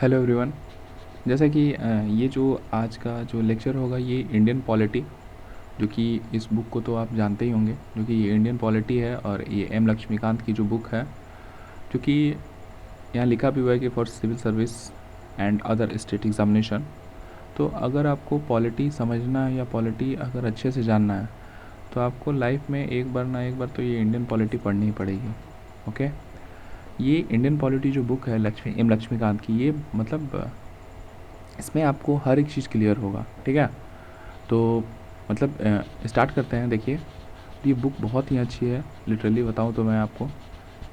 Hello everyone. जैसा कि ये जो आज का जो लेक्चर होगा ये इंडियन पॉलिटी, जो कि इस बुक को तो आप जानते ही होंगे, जो कि ये इंडियन पॉलिटी है और ये एम लक्ष्मीकांत की जो बुक है, जो कि यहाँ लिखा भी हुआ है कि for civil service and other state examination. तो अगर आपको पॉलिटी समझना है या पॉलिटी अगर अच्छे से जानना है तो आपको लाइफ में एक बार ना एक बार तो ये इंडियन पॉलिटी पढ़नी ही पड़ेगी। ओके, ये इंडियन पॉलिटी जो बुक है एम लक्ष्मीकांत की, ये मतलब इसमें आपको हर एक चीज़ क्लियर होगा। ठीक है, तो मतलब स्टार्ट करते हैं। देखिए, ये बुक बहुत ही अच्छी है, लिटरली बताऊँ तो मैं आपको।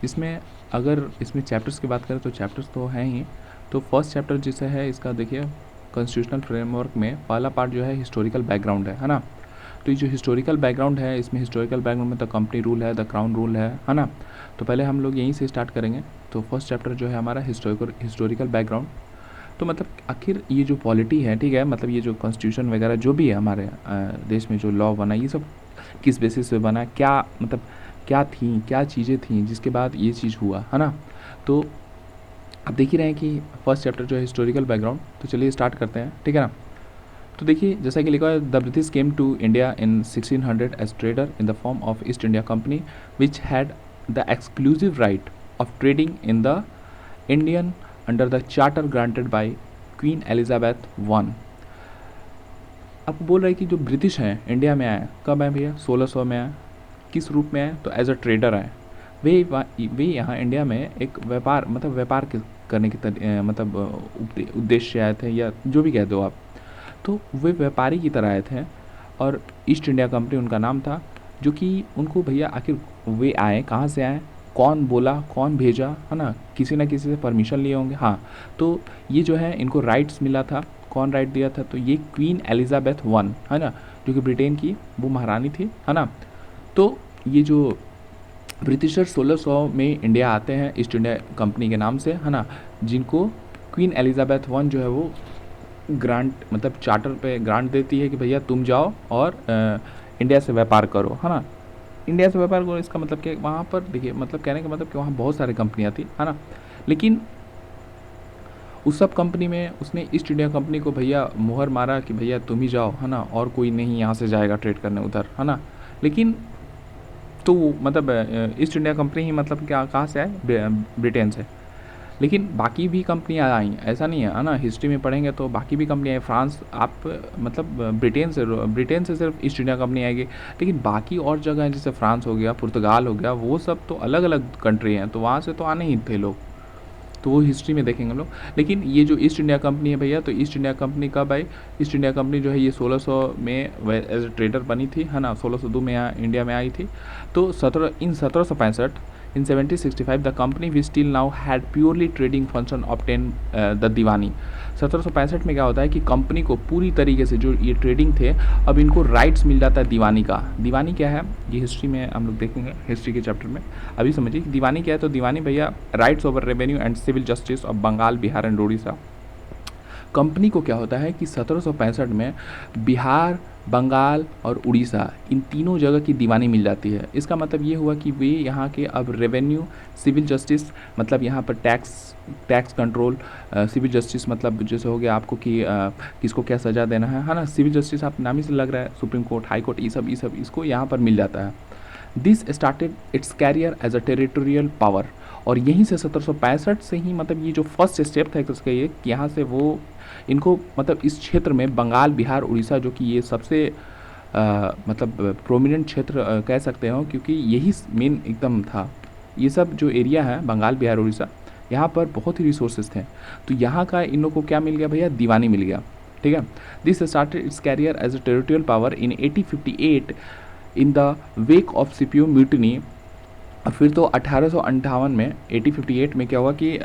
इसमें अगर इसमें चैप्टर्स की बात करें तो चैप्टर्स तो हैं ही। तो फर्स्ट चैप्टर जिसे है इसका, देखिए, कॉन्स्टिट्यूशनल फ्रेमवर्क में पहला पार्ट जो है हिस्टोरिकल बैकग्राउंड है ना। तो ये जो हिस्टोरिकल बैकग्राउंड है, इसमें हिस्टोरिकल बैकग्राउंड में द कंपनी रूल है, द क्राउन रूल है ना। तो पहले हम लोग यहीं से स्टार्ट करेंगे। तो फर्स्ट चैप्टर जो है हमारा हिस्टोरिकल बैकग्राउंड। तो मतलब आखिर ये जो पॉलिटी है, ठीक है, मतलब ये जो कॉन्स्टिट्यूशन वगैरह जो भी है हमारे देश में जो लॉ बना, ये सब किस बेसिस पे बना, क्या मतलब क्या थी, क्या चीज़ें थी जिसके बाद ये चीज़ हुआ, है ना। तो अब देख ही रहे हैं कि फर्स्ट चैप्टर जो है हिस्टोरिकल बैकग्राउंड। तो चलिए स्टार्ट करते हैं, ठीक है ना। तो देखिए, जैसा कि लिखा है, the British came to India in 1600 as trader in the form of East India Company which had the exclusive right of trading in the Indian under the charter granted by Queen Elizabeth one. आपको बोल रहा है कि जो British हैं India में आए, कब आए भैया? 1600 में आए। किस रूप में आए? तो एज अ ट्रेडर आए। वे यहाँ इंडिया में एक व्यापार मतलब व्यापार करने की मतलब उद्देश्य आए थे, या जो भी कहते हो आप। तो वे व्यापारी की तरह आए थे और ईस्ट इंडिया कंपनी उनका नाम था। जो कि उनको भैया आखिर वे आए कहाँ से आए, कौन बोला, कौन भेजा, है ना, किसी ना किसी से परमिशन लिए होंगे। हाँ, तो ये जो है इनको राइट्स मिला था। कौन राइट दिया था? तो ये क्वीन एलिजाबेथ वन, है ना, जो कि ब्रिटेन की वो महारानी थी, है ना। तो ये जो ब्रिटिशर 1600 में इंडिया आते हैं ईस्ट इंडिया कंपनी के नाम से, है ना, जिनको क्वीन एलिजाबेथ वन जो है वो ग्रांट मतलब चार्टर पे ग्रांट देती है कि भैया तुम जाओ और इंडिया से व्यापार करो, है ना। इंडिया से व्यापार करो, इसका मतलब क्या, वहाँ पर देखिए, मतलब कहने का मतलब कि वहाँ बहुत सारी कंपनियाँ थी, है ना। लेकिन उस सब कंपनी में उसने ईस्ट इंडिया कंपनी को भैया मुहर मारा कि भैया तुम ही जाओ, है ना, और कोई नहीं यहाँ से जाएगा ट्रेड करने उधर, है ना। लेकिन तो मतलब ईस्ट इंडिया कंपनी ही मतलब क्या, कहाँ से आए? ब्रिटेन से। लेकिन बाकी भी कंपनियाँ आई, ऐसा नहीं है ना। हिस्ट्री में पढ़ेंगे तो बाकी भी कंपनियाँ आई। फ्रांस आप मतलब ब्रिटेन से सिर्फ ईस्ट इंडिया कंपनी आएगी। लेकिन बाकी और जगह हैं, जैसे फ्रांस हो गया, पुर्तगाल हो गया, वो सब तो अलग अलग कंट्री हैं, तो वहाँ से तो आने ही थे लोग। तो वो हिस्ट्री में देखेंगे हम लोग। लेकिन ये जो ईस्ट इंडिया कंपनी है भैया, तो ईस्ट इंडिया कंपनी कब आई? ईस्ट इंडिया कंपनी जो है ये 1600 में एज ए ट्रेडर बनी थी, है ना। 1602 में यहाँ इंडिया में आई थी। तो 1765 in 1765 the company which still now had purely trading function obtained the दीवानी। 1765 में क्या होता है कि कंपनी को पूरी तरीके से जो ये ट्रेडिंग थे, अब इनको राइट्स मिल जाता है दीवानी का। दीवानी क्या है ये हिस्ट्री में हम लोग देखेंगे, हिस्ट्री के चैप्टर में। अभी समझिए कि दीवानी क्या है। तो दीवानी भैया rights over revenue and civil justice of Bengal, Bihar and Orissa. Company को क्या होता है कि 1765 में बिहार, बंगाल और उड़ीसा, इन तीनों जगह की दीवानी मिल जाती है। इसका मतलब ये हुआ कि वे यहाँ के अब रेवेन्यू, सिविल जस्टिस मतलब यहाँ पर टैक्स कंट्रोल, सिविल जस्टिस मतलब जैसे हो गया आपको कि किसको क्या सज़ा देना है ना। सिविल जस्टिस आप नाम ही से लग रहा है, सुप्रीम कोर्ट, हाई कोर्ट, ये सब इसको यहाँ पर मिल जाता है। This started its career as a territorial power. और यहीं से 1765 से ही मतलब ये जो फर्स्ट स्टेप था इसका, ये कि यहाँ से वो इनको मतलब इस क्षेत्र में बंगाल, बिहार, उड़ीसा, जो कि ये सबसे मतलब प्रोमिनेंट क्षेत्र कह सकते हो, क्योंकि यही मेन एकदम था। ये सब जो एरिया है बंगाल, बिहार, उड़ीसा, यहाँ पर बहुत ही रिसोर्सेज थे। तो यहाँ का इन लोग को क्या मिल गया भैया? दीवानी मिल गया। ठीक है। This started its career as a territorial power in 1858 in the wake of sepoy mutiny. और फिर तो 1858 में 1858 में क्या हुआ कि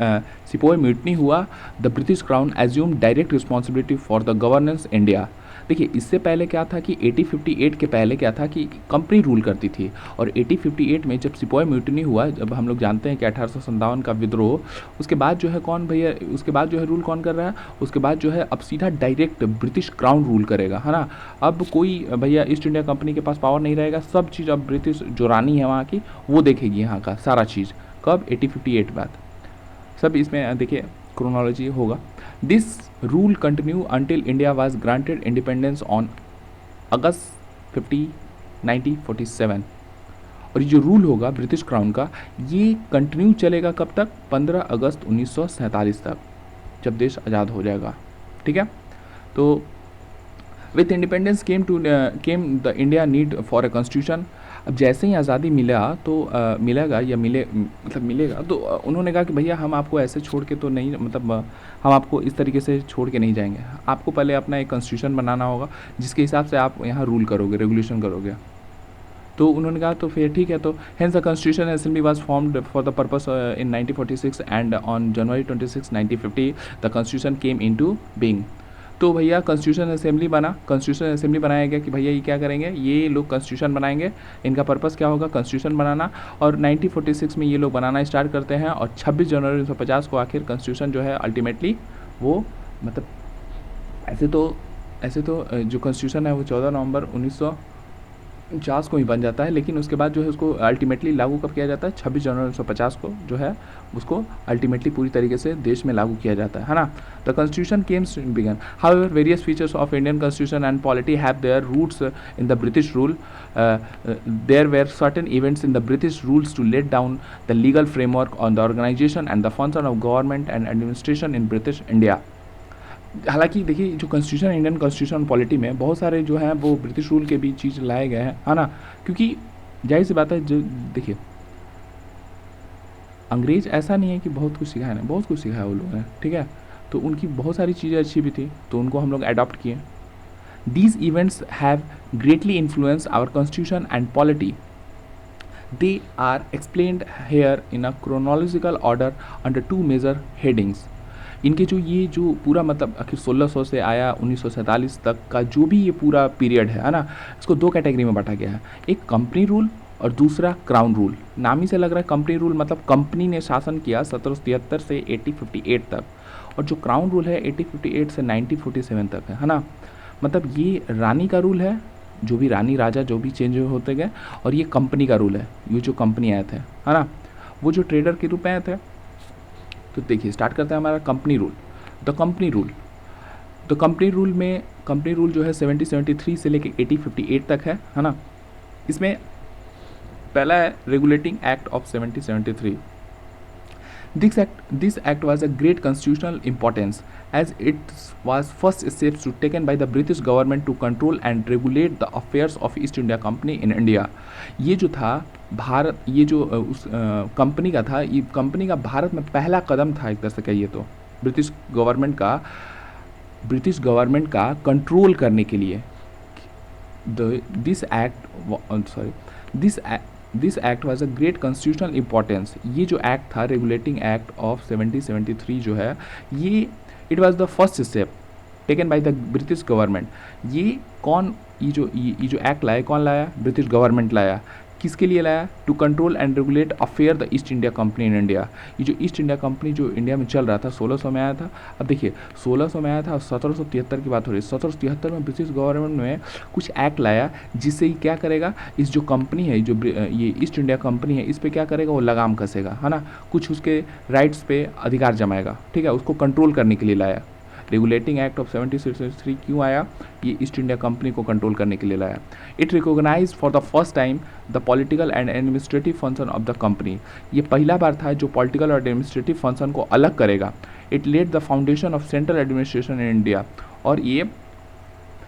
सिपोही म्यूटनी हुआ। The British crown assume direct responsibility for the governance India. देखिए, इससे पहले क्या था कि 1858 के पहले क्या था कि कंपनी रूल करती थी। और 1858 में जब सिपोही म्यूटनी हुआ, जब हम लोग जानते हैं कि 1857 का विद्रोह, उसके बाद जो है कौन भैया, उसके बाद जो है रूल कौन कर रहा है? उसके बाद जो है अब सीधा डायरेक्ट ब्रिटिश क्राउन रूल करेगा, है ना। अब कोई भैया ईस्ट इंडिया कंपनी के पास पावर नहीं रहेगा। सब चीज़ अब ब्रिटिश जो रानी है वहाँ की, वो देखेगी यहाँ का सारा चीज़। कब? 1858 बाद। सब इसमें देखिए क्रोनोलॉजी होगा। This rule continue until India was granted independence on August 1947। और ये जो रूल होगा ब्रिटिश क्राउन का, ये कंटिन्यू चलेगा कब तक? 15 अगस्त 1947 तक, जब देश आज़ाद हो जाएगा। ठीक है, तो with independence came the India need for a constitution. अब जैसे ही आज़ादी मिला तो मिलेगा या मिलेगा तो उन्होंने कहा कि भैया हम आपको ऐसे छोड़ के तो नहीं, मतलब हम आपको इस तरीके से छोड़ के नहीं जाएंगे, आपको पहले अपना एक कॉन्स्टिट्यूशन बनाना होगा जिसके हिसाब से आप यहाँ रूल करोगे, रेगुलेशन करोगे। तो उन्होंने कहा तो फिर ठीक है, तो hence the constitution assembly was formed for the purpose in 1946 and on January 26, 1950 the constitution came into being. तो भैया कॉन्स्टिट्यूशन असेंबली बना, कॉन्स्टिट्यूशन असेंबली बनाया गया कि भैया ये क्या करेंगे, ये लोग कॉन्स्टिट्यूशन बनाएंगे, इनका पर्पस क्या होगा, कॉन्स्टिट्यूशन बनाना। और 1946 में ये लोग बनाना स्टार्ट करते हैं और 26 जनवरी 1950 को आखिर कॉन्स्टिट्यूशन जो है अल्टीमेटली वो, मतलब ऐसे तो जो कॉन्स्टिट्यूशन है वो 14 नवंबर 1949 को ही बन जाता है, लेकिन उसके बाद जो है उसको अल्टीमेटली लागू कब किया जाता है, 26 जनवरी 1950 को जो है उसको अल्टीमेटली पूरी तरीके से देश में लागू किया जाता है ना। The constitution came began, however various features of Indian constitution and polity have their roots in the British rule. There were certain events in the British rules to let down the legal framework on the organisation and the function of government and administration in British India. हालांकि देखिए जो constitution, Indian constitution polity में बहुत सारे जो हैं वो British rule के भी चीज़ लाए गए हैं, है ना, क्योंकि जाहिर सी बात है जो देखिए अंग्रेज ऐसा नहीं है कि बहुत कुछ सिखाया, नहीं बहुत कुछ सिखाया वो लोग हैं, ठीक है, तो उनकी बहुत सारी चीज़ें अच्छी भी थी तो उनको हम लोग अडॉप्ट किए। These events have greatly influence our constitution and polity. They are explained here in a chronological order under 2 major headings. इनके जो ये जो पूरा मतलब आखिर 1600 से आया 1947 तक का जो भी ये पूरा पीरियड है ना, इसको 2 कैटेगरी में बांटा गया है, एक कंपनी रूल और दूसरा क्राउन रूल। नाम ही से लग रहा है कंपनी रूल मतलब कंपनी ने शासन किया 1773 से 1858 तक, और जो क्राउन रूल है 1858 से 1947 तक है ना। मतलब ये रानी का रूल है, जो भी रानी राजा जो भी चेंज होते गए, और ये कंपनी का रूल है, ये जो कंपनी आए थे है ना, वो जो ट्रेडर के रूप में आए थे। तो देखिए स्टार्ट करते हैं हमारा company rule. The company rule, तो कंपनी रूल में कंपनी रूल जो है 1773 से लेके 1858 तक है ना। इसमें पहला है regulating act of 1773। This act was a great constitutional importance as it was first steps to taken by the British government to control and regulate the affairs of East India Company in India. ये जो था भारत, ये जो उस company का था, ये company का भारत में पहला कदम था एक तरह से कहिए तो, ब्रिटिश गवर्नमेंट का कंट्रोल करने के लिए। This act was a great constitutional importance. ये जो एक्ट था रेगुलेटिंग एक्ट ऑफ 1773 जो है, ये it was the first step taken by the British government. ये जो एक्ट लाया, कौन लाया? ब्रिटिश गवर्नमेंट लाया। किसके लिए लाया? To control and regulate affair the East India Company in India. ये जो ईस्ट इंडिया कंपनी जो इंडिया में चल रहा था 1600 में आया था। अब देखिए 1600 में आया था और 1773 की बात हो रही है। 1773 में ब्रिटिश गवर्नमेंट ने कुछ एक्ट लाया जिससे ही क्या करेगा, इस जो कंपनी है, जो ये ईस्ट इंडिया कंपनी है, इस पर क्या करेगा, वो लगाम कसेगा, है ना, कुछ उसके राइट्स पे अधिकार जमाएगा, ठीक है, उसको कंट्रोल करने के लिए लाया। रेगुलेटिंग एक्ट ऑफ 1773 क्यों आया? ये ईस्ट इंडिया कंपनी को कंट्रोल करने के लिए लाया। It recognise for the first time the political and administrative function of the company. ये पहला बार था जो पॉलिटिकल और एडमिनिस्ट्रेटिव फंक्शन को अलग करेगा। It led the foundation of central administration in India, और ये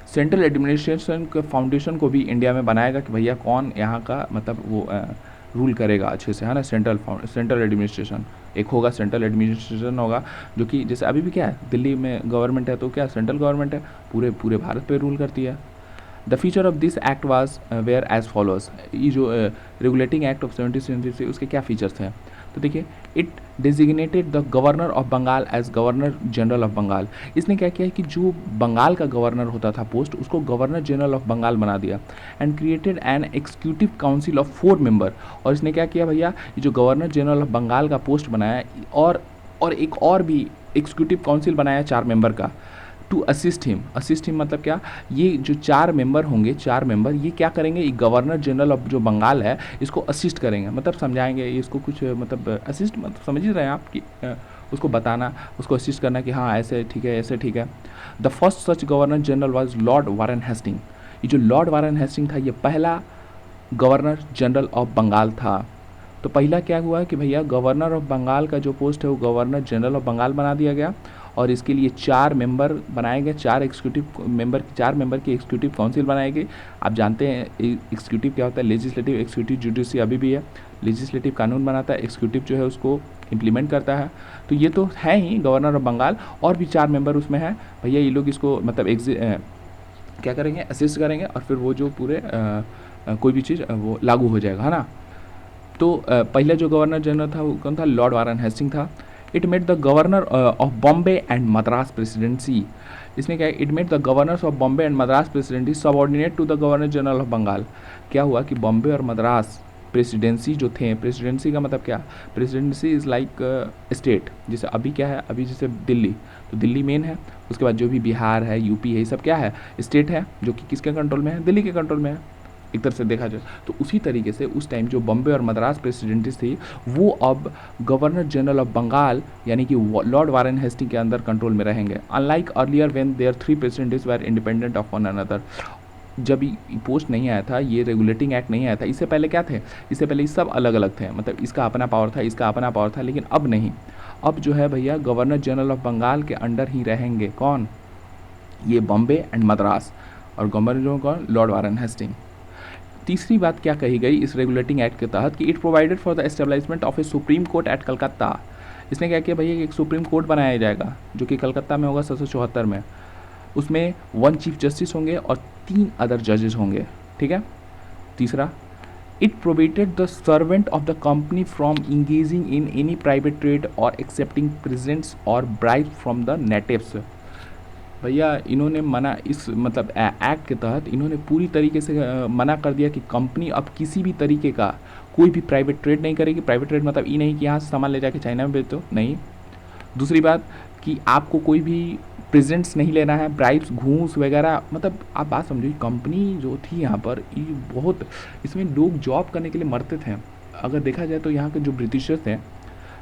सेंट्रल एडमिनिस्ट्रेशन के फाउंडेशन को भी इंडिया में बनाएगा कि भैया कौन यहाँ का मतलब वो रूल करेगा अच्छे से, है ना। सेंट्रल एडमिनिस्ट्रेशन एक होगा, सेंट्रल एडमिनिस्ट्रेशन होगा जो कि जैसे अभी भी क्या है, दिल्ली में गवर्नमेंट है तो क्या सेंट्रल गवर्नमेंट है, पूरे भारत पे रूल करती है। The feature of this act was were as followers. ये जो रेगुलेटिंग एक्ट ऑफ 1773 उसके क्या फीचर्स हैं, तो देखिए it designated the governor of Bengal as governor general of Bengal. इसने क्या किया कि जो बंगाल का गवर्नर होता था पोस्ट, उसको गवर्नर जनरल ऑफ बंगाल बना दिया। And created an executive council of 4 member. और इसने क्या किया भैया, ये जो गवर्नर जनरल ऑफ बंगाल का पोस्ट बनाया और एक और भी एग्जीक्यूटिव काउंसिल बनाया 4 मेंबर का, टू असिस्ट हिम मतलब क्या, ये जो 4 मेंबर होंगे, 4 मेंबर ये क्या करेंगे, ये गवर्नर जनरल ऑफ जो बंगाल है इसको असिस्ट करेंगे, मतलब समझाएंगे इसको कुछ, मतलब असिस्ट मतलब समझ ही रहे हैं आप कि उसको बताना, उसको असिस्ट करना कि हाँ ऐसे ठीक है, ऐसे ठीक है। The first such governor general was Lord Warren Hasting. ये जो लॉर्ड वारन हेस्टिंग था, ये पहला गवर्नर जनरल ऑफ बंगाल था। तो पहला क्या हुआ कि भैया गवर्नर ऑफ बंगाल का जो पोस्ट है वो गवर्नर जनरल ऑफ बंगाल बना दिया गया, और इसके लिए 4 मेंबर बनाए गए, 4 मेंबर की एग्जीक्यूटिव काउंसिल बनाई गई। आप जानते हैं एग्जीक्यूटिव क्या होता है, लेजिस्लेटिव, एक्जीक्यूटिव, जुडिशरी अभी भी है। लेजिस्लेटिव कानून बनाता है, एक्जीक्यूटिव जो है उसको इम्प्लीमेंट करता है। तो ये तो है ही गवर्नर ऑफ बंगाल, और भी 4 मेंबर उसमें हैं भैया। ये लोग इसको मतलब क्या करेंगे, असिस्ट करेंगे, और फिर वो जो पूरे कोई भी चीज़ वो लागू हो जाएगा, है ना। तो पहले जो गवर्नर जनरल था वो कौन था, लॉर्ड वारन हेस्टिंग था। It made the governor of Bombay and Madras presidency. इसमें क्या है, it made the governors of Bombay and Madras presidency subordinate to the governor general of Bengal. क्या हुआ कि बॉम्बे और मद्रास प्रेसिडेंसी जो थे, प्रेसिडेंसी का मतलब क्या, प्रेसिडेंसी इज़ लाइक स्टेट। जैसे अभी क्या है, अभी जैसे दिल्ली, तो दिल्ली मेन है, उसके बाद जो भी बिहार है, यूपी है, ये सब क्या है, स्टेट है, जो कि किसके कंट्रोल में है, दिल्ली के कंट्रोल में है एक तरह से देखा जाए। तो उसी तरीके से उस टाइम जो बॉम्बे और मद्रास प्रेसिडेंसीज थी, वो अब गवर्नर जनरल ऑफ बंगाल यानी कि लॉर्ड वारन हेस्टिंग के अंदर कंट्रोल में रहेंगे। Unlike earlier when there 3 presidencies were independent of one another. जब ये पोस्ट नहीं आया था, ये रेगुलेटिंग एक्ट नहीं आया था, इससे पहले क्या थे, इससे पहले ये सब अलग अलग थे, मतलब इसका अपना पावर था, इसका अपना पावर था। लेकिन अब नहीं, अब जो है भैया गवर्नर जनरल ऑफ बंगाल के अंडर ही रहेंगे कौन, ये बॉम्बे एंड मद्रास, और गवर्नर जो कौन, लॉर्ड वारन हेस्टिंग। तीसरी बात क्या कही गई इस रेगुलेटिंग एक्ट के तहत कि it provided for the establishment of a supreme court at Calcutta. इसने क्या किया भैया, एक सुप्रीम कोर्ट बनाया जाएगा जो कि कलकत्ता में होगा 1774 में। उसमें 1 चीफ जस्टिस होंगे और 3 अदर जजेस होंगे, ठीक है। तीसरा, it prohibited the servant of the company from engaging in any private trade और एक्सेप्टिंग प्रेजेंट्स और ब्राइब फ्रॉम द नेटिव्स। भैया इन्होंने मना, इस मतलब एक्ट के तहत इन्होंने पूरी तरीके से मना कर दिया कि कंपनी अब किसी भी तरीके का कोई भी प्राइवेट ट्रेड नहीं करेगी। प्राइवेट ट्रेड मतलब ये नहीं कि यहाँ से सामान ले जाके चाइना में बेच दो, नहीं। दूसरी बात कि आपको कोई भी प्रेजेंट्स नहीं लेना है, ब्राइब्स, घूस वगैरह, मतलब आप बात समझिए, कंपनी जो थी यहाँ पर ये बहुत, इसमें लोग जॉब करने के लिए मरते थे। अगर देखा जाए तो यहाँ के जो ब्रिटिशर्स थे,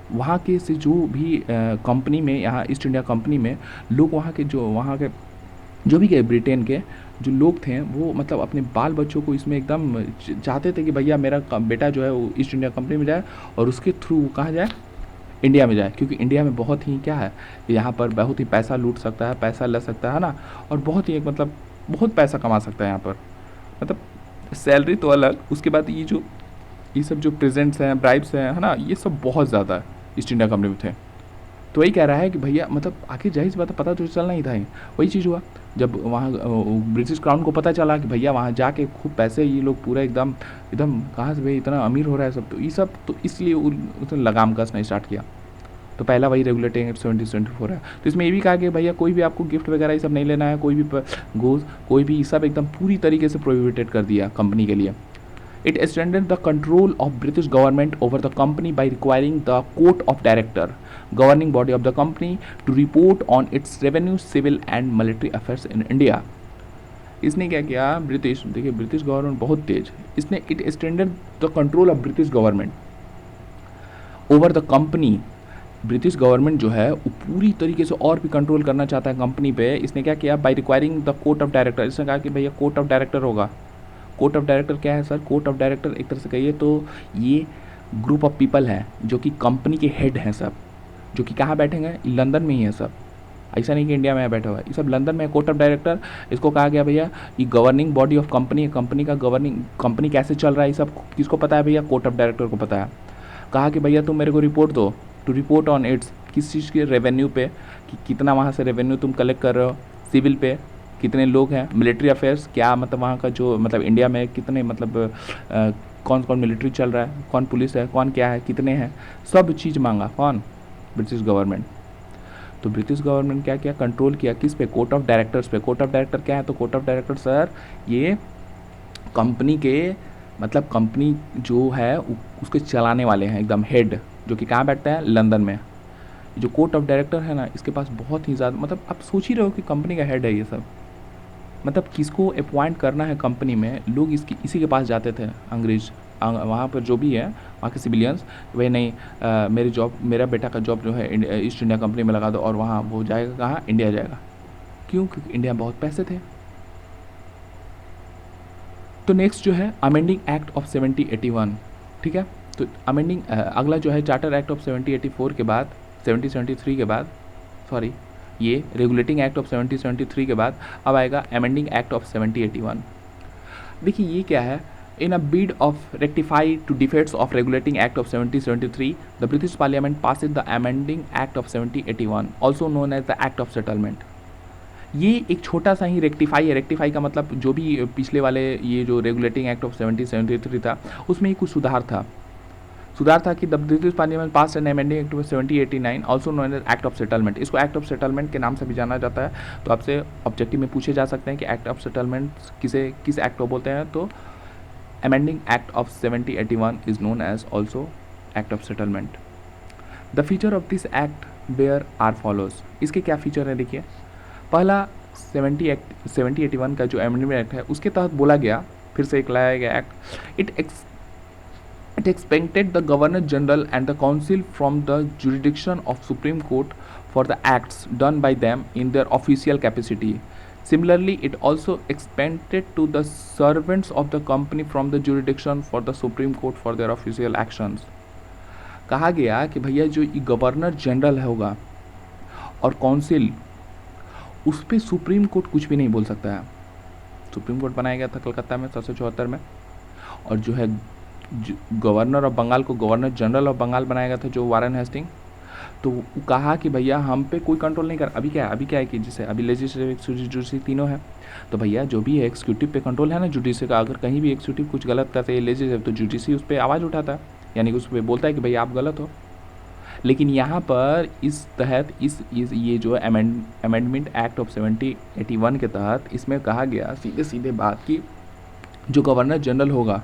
वहाँ के से जो भी कंपनी में, यहाँ ईस्ट इंडिया कंपनी में लोग वहाँ के जो भी गए ब्रिटेन के जो लोग थे, वो मतलब अपने बाल बच्चों को इसमें एकदम चाहते थे कि भैया मेरा बेटा जो है वो ईस्ट इंडिया कंपनी में जाए और उसके थ्रू कहाँ जाए, इंडिया में जाए, क्योंकि इंडिया में बहुत ही क्या है, यहाँ पर बहुत ही पैसा लूट सकता है, पैसा ले सकता है ना, और बहुत ही मतलब बहुत पैसा कमा सकता है यहाँ पर, मतलब सैलरी तो अलग। उसके बाद ये सब जो प्रेजेंट्स हैं, ब्राइब्स हैं, है ना, ये सब बहुत ज़्यादा ईस्ट इंडिया कंपनी में थे। तो वही कह रहा है कि भैया मतलब आखिर जाहिर सी बात है, पता तो चलना ही था ही। वही चीज़ हुआ जब वहाँ ब्रिटिश क्राउन को पता चला कि भैया वहाँ जाके खूब पैसे ये लोग पूरा एकदम एकदम कहाँ से भाई इतना अमीर हो रहा है सब, तो ये सब, तो इसलिए उसने लगाम कसना स्टार्ट किया। तो पहला वही रेगुलेटिंग एक्ट 1774 है। तो इसमें ये भी कहा कि भैया कोई भी आपको गिफ्ट वगैरह ये सब नहीं लेना है, कोई भी घूस, कोई भी, ये सब एकदम पूरी तरीके से प्रोहिबिटेड कर दिया कंपनी के लिए। It extended the control of British government over the company by requiring the Court of Director, governing body of the company, to report on its revenue, civil and military affairs in India. इसने क्या किया, British, देखिए British government बहुत तेज, इसने it extended the control of British government over the company. British government जो है वो पूरी तरीके से और भी कंट्रोल करना चाहता है कंपनी पे। इसने क्या किया, by requiring the court of director. इसने कहा कि भैया कोर्ट ऑफ डायरेक्टर होगा। कोर्ट ऑफ डायरेक्टर क्या है सर, कोर्ट ऑफ डायरेक्टर एक तरह से कहिए तो ये ग्रुप ऑफ पीपल हैं जो कि कंपनी के हेड हैं सब, जो कि कहाँ बैठेंगे, लंदन में ही है सब, ऐसा नहीं कि इंडिया में बैठा हुआ है, ये सब लंदन में है। कोर्ट ऑफ डायरेक्टर, इसको कहा गया भैया ये गवर्निंग बॉडी ऑफ कंपनी है, कंपनी का गवर्निंग, कंपनी कैसे चल रहा है ये सब किसको पता है भैया, कोर्ट ऑफ डायरेक्टर को पता है। कहा कि भैया तुम मेरे को रिपोर्ट दो, टू रिपोर्ट ऑन इट्स, किस चीज़ के, रेवेन्यू पे, कि कितना वहाँ से रेवेन्यू तुम कलेक्ट कर रहे हो, सिविल पे कितने लोग हैं, मिलिट्री अफेयर्स क्या, मतलब वहाँ का जो मतलब इंडिया में कितने मतलब कौन कौन मिलिट्री चल रहा है, कौन पुलिस है, कौन क्या है, कितने हैं, सब चीज़ मांगा कौन, ब्रिटिश गवर्नमेंट। तो ब्रिटिश गवर्नमेंट क्या किया, कंट्रोल किया किस पे, कोर्ट ऑफ डायरेक्टर्स पे। कोर्ट ऑफ डायरेक्टर क्या है, तो कोर्ट ऑफ डायरेक्टर सर ये कंपनी के मतलब कंपनी जो है उसके चलाने वाले हैं, एकदम हेड, जो कि कहाँ बैठता है, लंदन में। जो कोर्ट ऑफ डायरेक्टर है ना, इसके पास बहुत ही ज़्यादा, मतलब आप सोच ही रहे हो कि कंपनी का हेड है ये सब, मतलब किसको अपॉइंट करना है कंपनी में, लोग इसी के पास जाते थे, अंग्रेज वहाँ पर जो भी है वहाँ के सिविलियंस, भाई नहीं मेरा बेटा का जॉब जो है ईस्ट इंडिया कंपनी में लगा दो, और वहाँ वो जाएगा कहाँ, इंडिया जाएगा। क्यों? क्योंकि इंडिया में बहुत पैसे थे। तो नेक्स्ट जो है अमेंडिंग एक्ट ऑफ 1781, ठीक है। तो अमेंडिंग अगला जो है चार्टर एक्ट ऑफ 1784 के बाद 1773 के बाद, सॉरी ये रेगुलेटिंग एक्ट ऑफ 1773 के बाद अब आएगा अमेंडिंग एक्ट ऑफ 1781। देखिए ये क्या है, in a bid of rectify to defects of regulating act of 1773 the British parliament passes the amending act of 1781 also known as the act of settlement. ये एक छोटा सा ही रेक्टिफाई है। रेक्टिफाई का मतलब जो भी पिछले वाले ये जो रेगुलेटिंग एक्ट ऑफ 1773 था उसमें ही कुछ सुधार था कि the British parliament pass an amending act of 1789 also known as act of settlement. इसको एक्ट ऑफ सेटलमेंट के नाम से भी जाना जाता है। तो आपसे ऑब्जेक्टिव में पूछे जा सकते हैं कि एक्ट ऑफ सेटलमेंट किस एक्ट को बोलते हैं, तो amending act of 1781 is known as also act of settlement. The feature of this act were are follows. इसके क्या फीचर है देखिए। पहला 1781 का जो अमेंडमेंट एक्ट है उसके तहत बोला गया, फिर से एक लाया गया act, it expected the governor general and the council from the jurisdiction of supreme court for the acts done by them in their official capacity. Similarly, it also expanded to the servants of the company from the jurisdiction for the Supreme Court for their official actions। कहा गया कि भैया जो governor general होगा और council, उस पर supreme court कुछ भी नहीं बोल सकता है। सुप्रीम कोर्ट बनाया गया था कलकत्ता में 1774 में, और जो है गवर्नर ऑफ बंगाल को गवर्नर जनरल ऑफ बंगाल बनाया गया था जो वारेन हेस्टिंग। तो कहा कि भैया हम पे कोई कंट्रोल नहीं कर। अभी क्या है कि जैसे अभी लेजिस्लेटिव एक्जीक्यूटिव जुडिशरी तीनों है, तो भैया जो भी है एक्जीक्यूटिव पे कंट्रोल है ना जुडिशरी का। अगर कहीं भी एक्जीक्यूटिव कुछ गलत करते हैं लेजिस्लेटिव, तो जुडिशरी उस पर आवाज़ उठाता है, यानी कि उस पर बोलता है कि भैया आप गलत हो। लेकिन यहाँ पर इस तहत ये जो अमेंडमेंट एक्ट ऑफ 1781 के तहत इसमें कहा गया सीधे बात कि जो गवर्नर जनरल होगा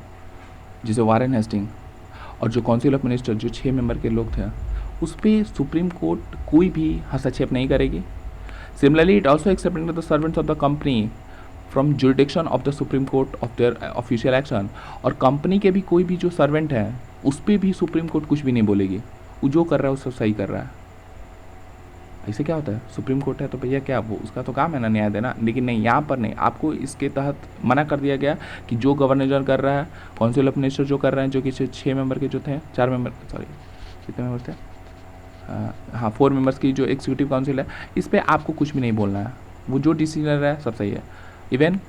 जैसे वारेन हेस्टिंग, और जो काउंसिल ऑफ मिनिस्टर जो 6 मेंबर के लोग थे, उस पर सुप्रीम कोर्ट कोई भी हस्तक्षेप नहीं करेगी। Similarly it also accepted the servants of the company from jurisdiction of the supreme court of their official action. और कंपनी के भी कोई भी जो सर्वेंट है उस पर भी सुप्रीम कोर्ट कुछ भी नहीं बोलेगी, वो जो कर रहा है उसको सही कर रहा है। ऐसे क्या होता है, सुप्रीम कोर्ट है तो भैया क्या वो उसका तो काम है ना न्याय देना, लेकिन नहीं, यहाँ पर नहीं। आपको इसके तहत मना कर दिया गया कि जो गवर्नर जनरल कर रहा है, काउंसिल ऑफ मिनिस्टर जो कर रहे हैं, जो कि 6 मेंबर के जो थे, 4 मेंबर, सॉरी कितने मेंबर थे, हाँ 4 मेंबर्स की जो एग्जीक्यूटिव काउंसिल है, इस पर आपको कुछ भी नहीं बोलना है। वो जो डिसीजन है सब सही है, इवन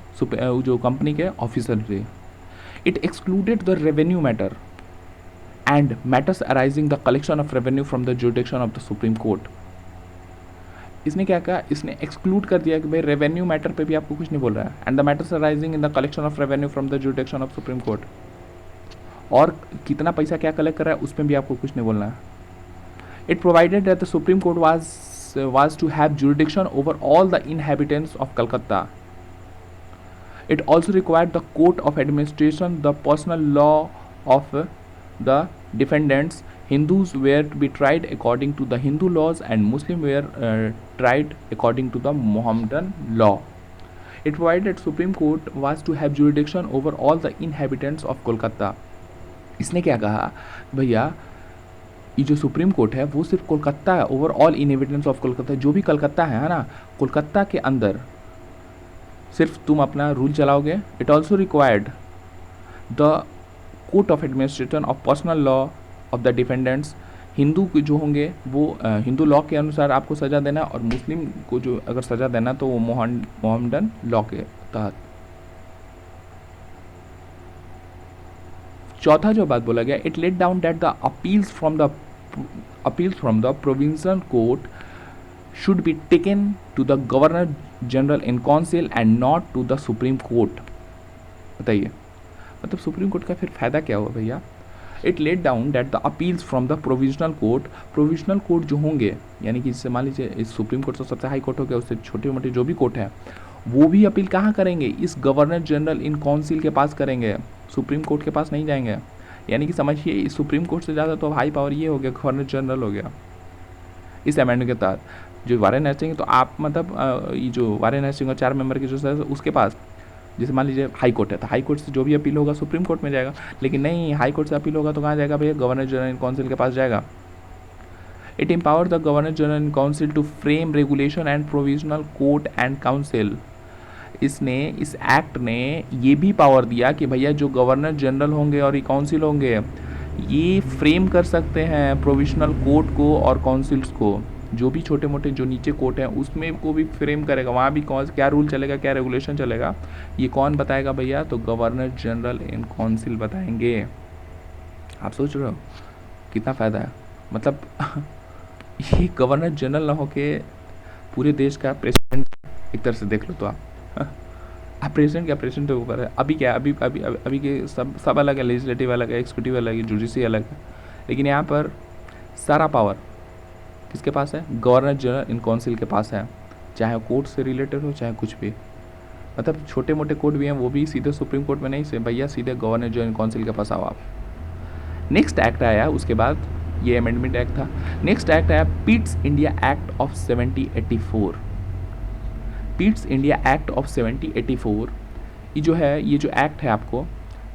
जो कंपनी के ऑफिसर थे। It excluded the revenue matter and matters arising the collection of revenue from the jurisdiction of the supreme court. इसने क्या कहा, इसने एक्सक्लूड कर दिया कि भाई रेवेन्यू मैटर पे भी आपको कुछ नहीं बोल रहा है, and the matters arising in the collection of revenue from the jurisdiction of supreme court, और कितना पैसा क्या कलेक्ट कर रहा है उसमें भी आपको कुछ नहीं बोलना है। It provided that the Supreme Court was to have jurisdiction over all the inhabitants of Calcutta. It also required the Court of Administration the personal law of the defendants. Hindus were to be tried according to the Hindu laws and Muslims were tried according to the Mohammedan law. It provided that Supreme Court was to have jurisdiction over all the inhabitants of Kolkata. इसने क्या कहा भैया, ये जो supreme court है वो सिर्फ कोलकाता है, over all inhabitants of Kolkata, जो भी कलकत्ता है ना, कोलकाता के अंदर सिर्फ तुम अपना रूल चलाओगे। It also required the court of administration of personal law of the defendants. Hindu जो होंगे वो हिंदू लॉ के अनुसार आपको सज़ा देना, और मुस्लिम को जो अगर सज़ा देना तो वो मोहम्मदन लॉ के तहत। चौथा जो बात बोला गया, it laid down that the appeals from the provincial court should be taken to the governor general in council and not to the supreme court. बताइए मतलब सुप्रीम कोर्ट का फिर फायदा क्या हुआ भैया। It laid down that the appeals from the provisional court जो होंगे, यानी कि जैसे मान लीजिए इस सुप्रीम कोर्ट तो सबसे हाई कोर्ट हो गया, उससे छोटे मोटे जो भी कोर्ट है वो भी अपील कहाँ करेंगे, इस गवर्नर जनरल इन काउंसिल के पास करेंगे, सुप्रीम कोर्ट के पास नहीं जाएंगे। यानी कि समझिए इस सुप्रीम कोर्ट से ज़्यादा तो हाई पावर ये हो गया, गवर्नर जनरल हो गया इस अमेंडमेंट के तहत। जो वारेन हेस्टिंग, तो आप मतलब ये जो वारेन हेस्टिंग और 4 मेंबर की जो उसके पास, जैसे मान लीजिए हाई कोर्ट है, तो हाई कोर्ट से जो भी अपील होगा सुप्रीम कोर्ट में जाएगा, लेकिन नहीं, हाई कोर्ट से अपील होगा तो कहाँ जाएगा भैया, गवर्नर जनरल इन काउंसिल के पास जाएगा। It empower the governor general in council to frame regulation and provisional court and council. इसने, इस एक्ट ने ये भी पावर दिया कि भैया जो गवर्नर जनरल होंगे और ये काउंसिल होंगे, ये फ्रेम कर सकते हैं प्रोविजनल कोर्ट को और काउंसिल्स को, जो भी छोटे मोटे जो नीचे कोर्ट हैं उसमें को भी फ्रेम करेगा, वहाँ भी कौन क्या रूल चलेगा, क्या रेगुलेशन चलेगा, ये कौन बताएगा भैया, तो गवर्नर जनरल इन काउंसिल बताएंगे। आप सोच रहे हो कितना फ़ायदा है, मतलब ये गवर्नर जनरल ना होके पूरे देश का प्रेसिडेंट एक तरह से देख लो तो आप प्रेसिडेंट क्या, प्रेसिडेंट के ऊपर है। अभी क्या, अभी के सब अलग है, लेजिस्लेटिव अलग है, एक्सिक्यूटिव अलग है, जुडिशरी अलग है, लेकिन यहाँ पर सारा पावर किसके पास है, गवर्नर जनरल इन काउंसिल के पास है, चाहे कोर्ट से रिलेटेड हो चाहे कुछ भी, मतलब छोटे मोटे कोर्ट भी हैं वो भी सीधे सुप्रीम कोर्ट में नहीं से भैया, सीधे गवर्नर जनरल इन काउंसिल के पास आओ आप। नेक्स्ट एक्ट आया उसके बाद, ये अमेंडमेंट एक्ट था। नेक्स्ट एक्ट आया पिट्स India act of 1784। पिट्स India act of 1784 ये जो है, ये जो एक्ट है आपको,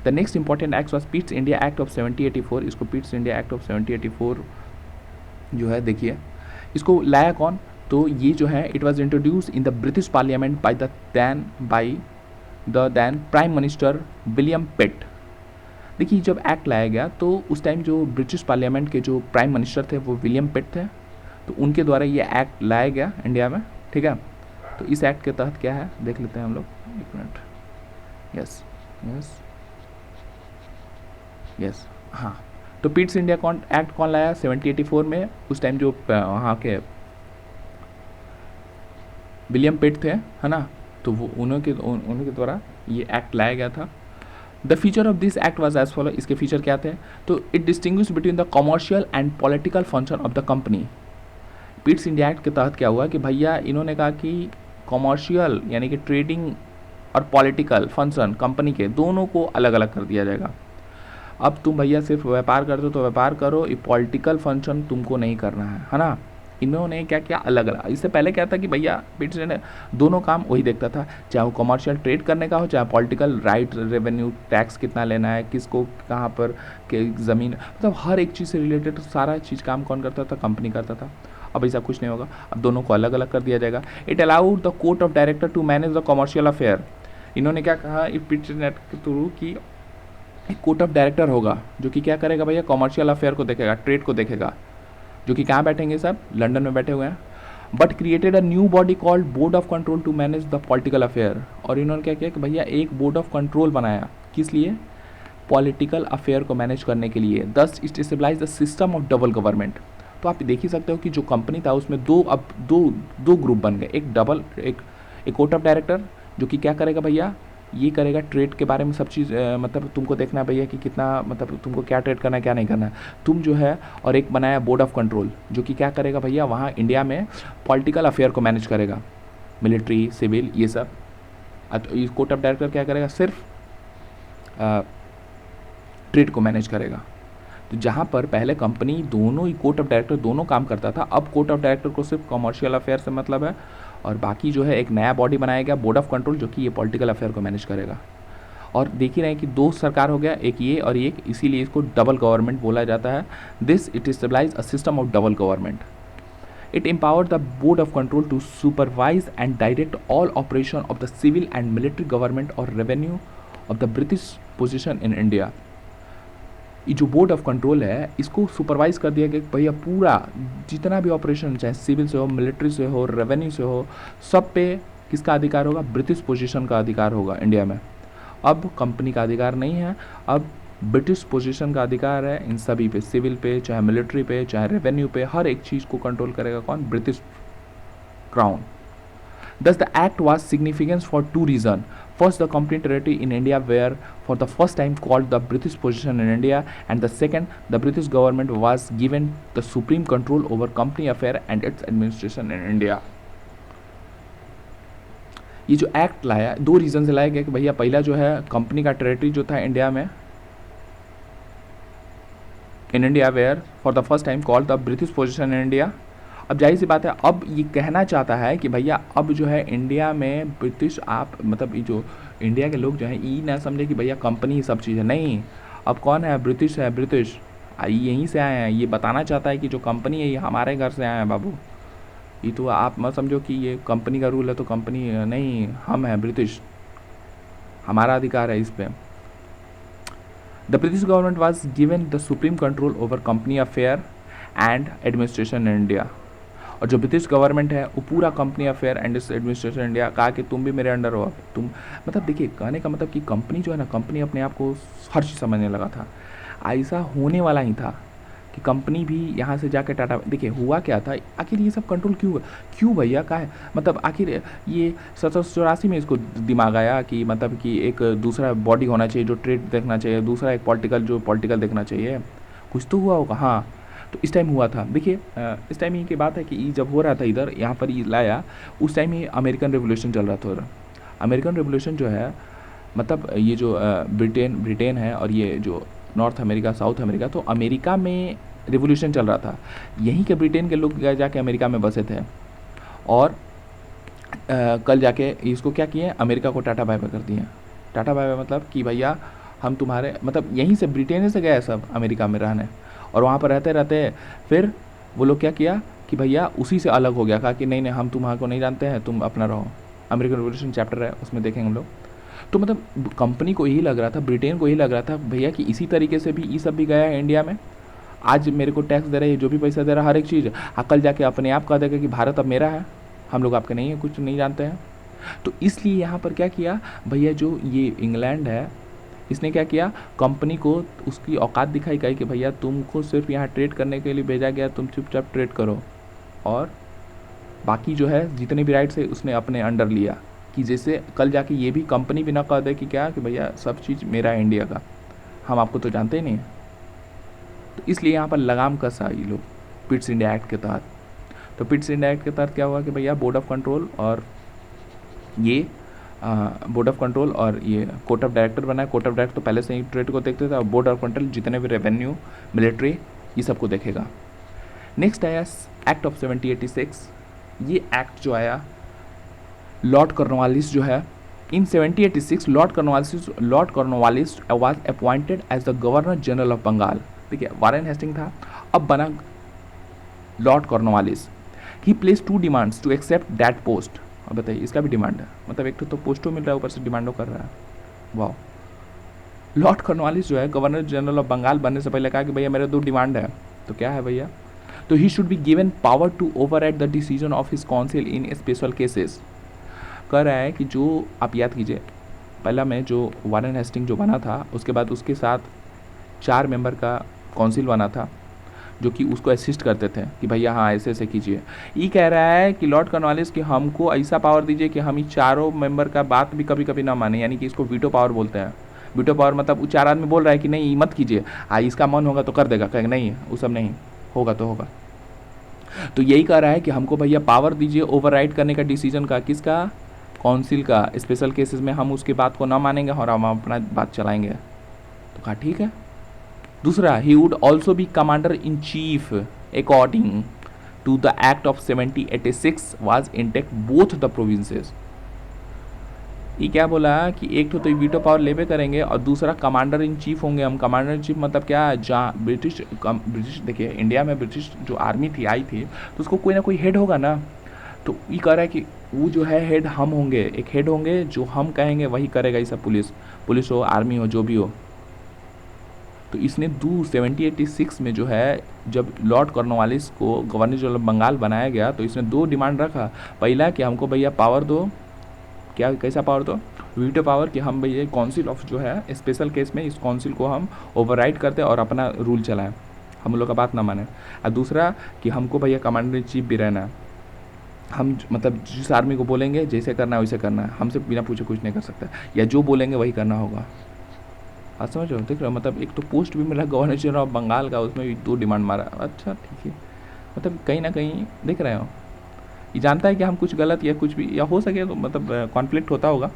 the next important act was पिट्स India act of 1784। इसको पिट्स इंडिया एक्ट ऑफ 1784 जो है, देखिए इसको लाया कौन, तो ये जो है it was introduce in the British parliament by the then prime minister William Pitt. देखिए जब एक्ट लाया गया तो उस टाइम जो ब्रिटिश पार्लियामेंट के जो प्राइम मिनिस्टर थे वो विलियम पिट थे, तो उनके द्वारा ये एक्ट लाया गया इंडिया में, ठीक है। तो इस एक्ट के तहत क्या है देख लेते हैं हम लोग, एक मिनट, यस यस यस, हाँ, तो पिट्स इंडिया एक्ट कौन लाया 1784 में, उस टाइम जो वहाँ के विलियम पिट थे, है ना, तो वो उनके द्वारा ये एक्ट लाया गया था। The feature of this act was as follow, इसके फीचर क्या थे, तो it distinguish between the commercial and political function of the company. Pitt's India act के तहत क्या हुआ कि भैया इन्होंने कहा कि कमर्शियल यानी कि ट्रेडिंग और पॉलिटिकल फंक्शन कंपनी के दोनों को अलग अलग कर दिया जाएगा। अब तुम भैया सिर्फ व्यापार करते हो तो व्यापार करो, ये पॉलिटिकल फंक्शन तुमको नहीं करना है ना। इन्होंने क्या किया अलग अलग, इससे पहले क्या था कि भैया पिट्स ने दोनों काम वही देखता था, चाहे वो कमर्शियल ट्रेड करने का हो, चाहे पॉलिटिकल राइट, रेवेन्यू टैक्स कितना लेना है, किसको कहाँ पर के ज़मीन, मतलब हर एक चीज़ से रिलेटेड सारा चीज़ काम कौन करता था, कंपनी करता था। अब ऐसा कुछ नहीं होगा, अब दोनों को अलग अलग कर दिया जाएगा। It allowed the court of director to manage the commercial affair. इन्होंने क्या कहा पिट्स के थ्रू कि एक कोर्ट ऑफ डायरेक्टर होगा जो कि क्या करेगा भैया, कमर्शियल अफेयर को देखेगा, ट्रेड को देखेगा, जो कि कहाँ बैठेंगे सब, लंदन में बैठे हुए हैं। But created a new body called board of control to manage the political affair. और इन्होंने क्या किया कि भैया एक बोर्ड ऑफ कंट्रोल बनाया, किस लिए, पॉलिटिकल अफेयर को मैनेज करने के लिए। Thus it stabilise the system of double government. तो आप देख ही सकते हो कि जो कंपनी था उसमें दो ग्रुप बन गए, एक कोर्ट ऑफ डायरेक्टर जो कि क्या करेगा भैया, ये करेगा ट्रेड के बारे में सब चीज़, मतलब तुमको देखना है भैया कि कितना, मतलब तुमको क्या ट्रेड करना है क्या नहीं करना है तुम जो है, और एक बनाया बोर्ड ऑफ कंट्रोल जो कि क्या करेगा भैया, वहाँ इंडिया में पॉलिटिकल अफेयर को मैनेज करेगा, मिलिट्री सिविल ये सब। तो कोर्ट ऑफ डायरेक्टर क्या करेगा, सिर्फ ट्रेड को मैनेज करेगा। तो जहाँ पर पहले कंपनी दोनों ही कोर्ट ऑफ डायरेक्टर दोनों काम करता था, अब कोर्ट ऑफ डायरेक्टर को सिर्फ कमर्शियल अफेयर से मतलब है, और बाकी जो है एक नया बॉडी बनाया गया बोर्ड ऑफ कंट्रोल जो कि ये पॉलिटिकल अफेयर को मैनेज करेगा। और देख ही रहे हैं कि दो सरकार हो गया, एक ये और एक, इसीलिए इसको डबल गवर्नमेंट बोला जाता है। This it stabilize a system of double government. It empower the board of control to supervise and direct all operation of the civil and military government और revenue of the British position in India. ये जो board of control है इसको supervise कर दिया गया कि भैया पूरा जितना भी ऑपरेशन चाहे सिविल से हो, मिलिट्री से हो, रेवेन्यू से हो, सब पे किसका अधिकार होगा, ब्रिटिश पोजीशन का अधिकार होगा इंडिया में। अब कंपनी का अधिकार नहीं है, अब ब्रिटिश पोजीशन का अधिकार है इन सभी पे, सिविल पे, चाहे मिलिट्री पे, चाहे रेवेन्यू पे, हर एक चीज़ को कंट्रोल करेगा कौन, British crown. Thus, the act was significant for two reasons. First, the company territory in India were for the first time called the British possession in India, and the second, the British government was given the supreme control over company affair and its administration in India. ये जो act लाया, दो reason से लाया गया कि भैया पहला जो है कंपनी का टेरिटरी जो था इंडिया में, in India where for the first time called the British position in India, अब जाहिर सी बात है, अब ये कहना चाहता है कि भैया अब जो है इंडिया में ब्रिटिश, आप मतलब ये जो इंडिया के लोग जो हैं ये ना समझे कि भैया कंपनी ही सब चीज़ है, नहीं। अब कौन है? ब्रिटिश है, ब्रिटिश यहीं से आए हैं। ये बताना चाहता है कि जो कंपनी है ये हमारे घर से आए हैं बाबू। ये तो आप मत समझो कि ये कंपनी का रूल है तो कंपनी नहीं, हम हैं ब्रिटिश, हमारा अधिकार है इस पर। The British government was given the supreme control over company affair and administration in India. और जो ब्रिटिश गवर्नमेंट है वो पूरा company affair and administration India, कहा कि तुम भी मेरे अंडर हो अब तुम। मतलब देखिए कहने का मतलब कि कंपनी जो है ना, कंपनी अपने आप को हर चीज़ समझने लगा था। ऐसा होने वाला ही था कि कंपनी भी यहाँ से जाके टाटा, देखिए हुआ क्या था, आखिर ये सब कंट्रोल क्यों हुआ? क्यों भैया का है, मतलब आखिर ये 1784 में इसको दिमाग आया कि मतलब कि एक दूसरा बॉडी होना चाहिए जो ट्रेड देखना चाहिए, दूसरा एक पॉलिटिकल जो पॉलिटिकल देखना चाहिए, कुछ तो हुआ होगा। हाँ, तो इस टाइम हुआ था। देखिए इस टाइम ये की बात है कि ये जब हो रहा था इधर यहाँ पर ये लाया, उस टाइम ही अमेरिकन रेवोल्यूशन चल रहा था उधर। अमेरिकन रेवोल्यूशन जो है मतलब ये जो ब्रिटेन है और ये जो नॉर्थ अमेरिका, साउथ अमेरिका, तो अमेरिका में रिवोल्यूशन चल रहा था। यहीं के ब्रिटेन के लोग जाके अमेरिका में बसे थे और कल जाके इसको क्या किए, अमेरिका को टाटा बाय बाय कर दिए। टाटा बाय बाय मतलब कि भैया हम तुम्हारे, मतलब यहीं से ब्रिटेन से गए सब अमेरिका में रहने, और वहाँ पर रहते रहते फिर वो लोग क्या किया कि भैया उसी से अलग हो गया, कहा कि नहीं नहीं हम तुम्हारे को नहीं जानते हैं, तुम अपना रहो। अमेरिकन रिवोल्यूशन चैप्टर है उसमें देखेंगे हम लोग। तो मतलब कंपनी को यही लग रहा था, ब्रिटेन को यही लग रहा था भैया कि इसी तरीके से भी ये सब भी गया है इंडिया में। आज मेरे को टैक्स दे रहा है, जो भी पैसा दे रहा है हर एक चीज़, कल जाके अपने आप कह देगा कि भारत अब मेरा है, हम लोग आपके नहीं है, कुछ नहीं जानते हैं। तो इसलिए यहाँ पर क्या किया भैया, जो ये इंग्लैंड है इसने क्या किया, कंपनी को उसकी औकात दिखाई कि भैया तुमको सिर्फ यहाँ ट्रेड करने के लिए भेजा गया, तुम चुपचाप ट्रेड करो, और बाकी जो है जितने भी राइट्स है उसने अपने अंडर लिया, कि जैसे कल जाके ये भी कंपनी भी ना कह दे कि क्या कि भैया सब चीज़ मेरा है इंडिया का, हम आपको तो जानते ही नहीं। तो इसलिए यहाँ पर लगाम कसा ये लोग पिट्स इंडिया एक्ट के तहत। तो पिट्स इंडिया एक्ट के तहत क्या हुआ कि भैया बोर्ड ऑफ कंट्रोल और ये बोर्ड ऑफ कंट्रोल और ये कोर्ट ऑफ डायरेक्टर बनाया। कोर्ट ऑफ डायरेक्टर तो पहले से ही ट्रेड को देखते थे, और बोर्ड ऑफ कंट्रोल जितने भी रेवेन्यू, मिलिट्री, ये सब को देखेगा। नेक्स्ट आया एक्ट ऑफ 1786। ये एक्ट जो आया लॉर्ड कॉर्नवालिस जो है, in 1786 Lord Cornwallis was appointed as the governor general of Bengal. देखिए वारेन हेस्टिंग था, अब बना Lord Cornwallis. He place 2 demands to accept that post. अब बताइए इसका भी डिमांड है, मतलब एक तो पोस्टो मिल रहा है ऊपर से डिमांडो कर रहा है। वाह। लॉर्ड कॉर्नवालिस जो है गवर्नर जनरल ऑफ बंगाल बनने से पहले कहा कि भैया मेरे 2 डिमांड है। तो क्या है भैया, तो he should be given power to override the decision of his council in special cases. कह रहा है कि जो आप याद कीजिए, पहला में जो वारेन हेस्टिंग जो बना था उसके बाद उसके साथ 4 मेंबर का काउंसिल बना था जो कि उसको असिस्ट करते थे कि भैया हाँ ऐसे ऐसे कीजिए। ये कह रहा है कि लॉर्ड कॉर्नवालिस कि हमको ऐसा पावर दीजिए कि हम ये 4 मेंबर का बात भी कभी कभी ना माने, यानी कि इसको वीटो पावर बोलते हैं। वीटो पावर मतलब वो 4 आदमी बोल रहा है कि नहीं मत कीजिए, इसका मन होगा तो कर देगा, कहेगा नहीं वो सब नहीं होगा तो होगा। तो यही कह रहा है कि हमको भैया पावर दीजिए ओवरराइड करने का डिसीजन का, किसका, काउंसिल का। स्पेशल केसेस में हम उसकी बात को ना मानेंगे और हम अपना बात चलाएंगे। तो कहा ठीक है। दूसरा, he would also be commander in chief according to the act of 1786 was intact both the provinces. ये क्या बोला कि एक तो वीटो पावर लेवे करेंगे और दूसरा कमांडर इन चीफ होंगे हम। कमांडर इन चीफ मतलब क्या, जहाँ ब्रिटिश देखिए इंडिया में ब्रिटिश जो आर्मी थी आई थी तो उसको कोई ना कोई हेड होगा ना। तो ये कह रहा है कि वो जो है हेड हम होंगे, एक हेड होंगे जो हम कहेंगे वही करेगा ये सब, पुलिस हो, आर्मी हो, जो भी हो। तो इसने 1786 में जो है जब लॉर्ड कॉर्नवालिस को गवर्नर जनरल बंगाल बनाया गया तो इसने 2 डिमांड रखा। पहला कि हमको भैया पावर दो, क्या कैसा पावर दो, वीटो पावर, कि हम भैया काउंसिल ऑफ जो है स्पेशल केस में इस काउंसिल को हम ओवरराइड करते और अपना रूल चलाएं, हम लोग का बात ना माने। और दूसरा कि हमको भैया कमांडर इन चीफ भी रहना है, हम मतलब जिस आर्मी को बोलेंगे जैसे करना है वैसे करना है, हमसे बिना पूछे कुछ नहीं कर सकता, या जो बोलेंगे वही करना होगा। आप समझ रहे हो, देख रहे हो, मतलब एक तो पोस्ट भी मिला गवर्नर जनरल ऑफ बंगाल का, उसमें भी 2 डिमांड मारा। अच्छा ठीक है, मतलब कहीं ना कहीं देख रहे हो ये जानता है कि हम कुछ गलत या कुछ भी या हो सके तो मतलब कॉन्फ्लिक्ट होता होगा,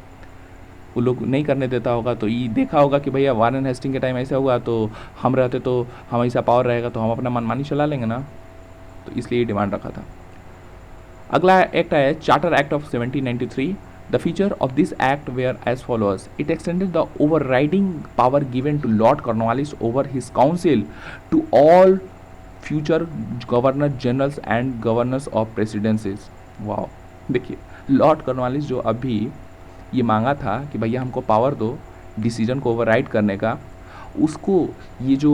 वो लोग नहीं करने देता होगा। तो ये देखा होगा कि भैया वारेन हेस्टिंग के टाइम ऐसा हुआ तो हम रहते तो हम ऐसा पावर रहेगा तो हम अपना मनमानी चला लेंगे ना, तो इसलिए ये डिमांड रखा था। अगला एक्ट है charter act of 1793. The feature of this act were as follows. It extended the overriding power given to Lord Cornwallis over his council to all future governor generals and governors of presidencies. वाह, देखिए Lord Cornwallis जो अभी ये मांगा था कि भैया हमको पावर दो डिसीजन को ओवरराइड करने का, उसको ये जो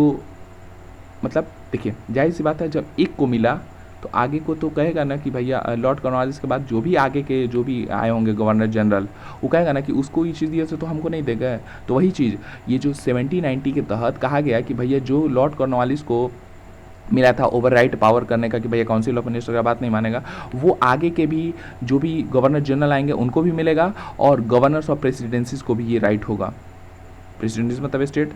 मतलब देखिए जाहिर सी बात है जब एक को मिला तो आगे को तो कहेगा ना कि भैया लॉर्ड कॉर्नवालिस के बाद जो भी आगे के जो भी आए होंगे गवर्नर जनरल, वो कहेगा ना कि उसको ये चीज़ दिया तो हमको नहीं देगा। तो वही चीज़ ये जो 1790 के तहत कहा गया कि भैया जो लॉर्ड कॉर्नवालिस को मिला था ओवरराइट पावर करने का कि भैया काउंसिल ऑफ मिनिस्टर का बात नहीं मानेगा, वो आगे के भी जो भी गवर्नर जनरल आएंगे उनको भी मिलेगा और गवर्नर्स ऑफ प्रेसिडेंसीज को भी ये राइट होगा। प्रेसिडेंसीज मतलब स्टेट,